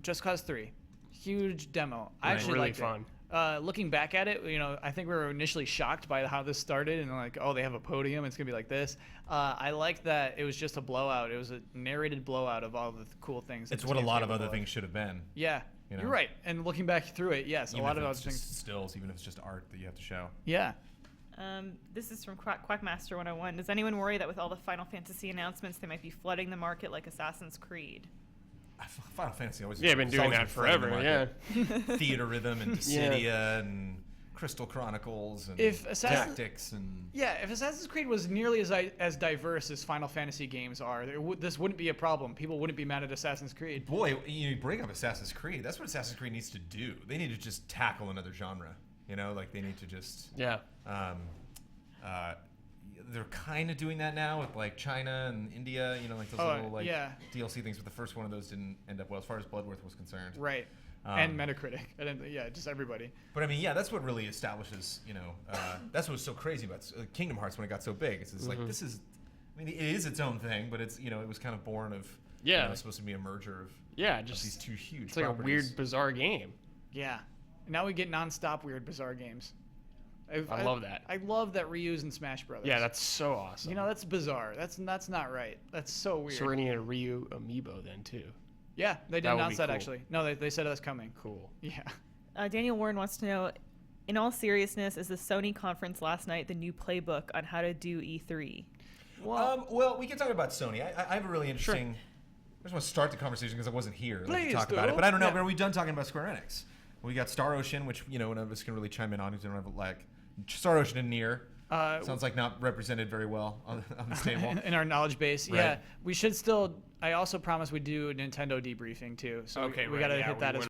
Just Cause 3, huge demo. I Right. actually Really liked fun. it. Looking back at it, I think we were initially shocked by how this started, and like, oh, they have a podium, it's gonna be like this. I like that it was just a blowout. It was a narrated blowout of all the cool things. that It's this what a game's lot of capable other things should have been. Yeah, you know? you're right. And looking back through it, yes, Even a lot if of it's those things. just stills, even if it's just art that you have to show. Yeah. This is from Quackmaster 101. Does anyone worry that with all the Final Fantasy announcements, they might be flooding the market like Assassin's Creed? Final Fantasy always. Yeah, been it's doing always that flooding the forever. Yeah. market. Theater Rhythm and Dissidia and Crystal Chronicles and If Assassin- Tactics and. Yeah, if Assassin's Creed was nearly as diverse as Final Fantasy games are, this wouldn't be a problem. People wouldn't be mad at Assassin's Creed. Boy, you bring up Assassin's Creed. That's what Assassin's Creed needs to do. They need to just tackle another genre. Like they need to just. Yeah. They're kind of doing that now with like China and India. Like those little like yeah. DLC things. But the first one of those didn't end up well as far as Bloodworth was concerned. Right. And Metacritic. Just everybody. But I mean, yeah, that's what really establishes. That's what was so crazy about Kingdom Hearts when it got so big. It's like this is. I mean, it is its own thing, but it's it was kind of born of. Yeah. It's supposed to be a merger of. Yeah. Of Just these two huge. it's like a properties. weird, bizarre game. Yeah. Now we get nonstop weird, bizarre games. I love that. I love that Ryu's in Smash Brothers. Yeah, that's so awesome. that's bizarre. That's not right. That's so weird. So we're gonna get a Ryu amiibo then too. Yeah, they did That would announce be that cool. actually. No, they said that's coming. Cool. Yeah. Daniel Warren wants to know, in all seriousness, is the Sony conference last night the new playbook on how to do E3? Well, we can talk about Sony. I have a really interesting. I just want to start the conversation because I wasn't here Please to talk about do. it. But I don't know. Yeah. Are we done talking about Square Enix? We got Star Ocean, which none of us can really chime in on because we don't have like Star Ocean and Nier. Sounds like not represented very well on this table. In our knowledge base. Right. Yeah. We should still. I also promised we'd do a Nintendo debriefing too. So Okay, we right, got to yeah, hit we that as went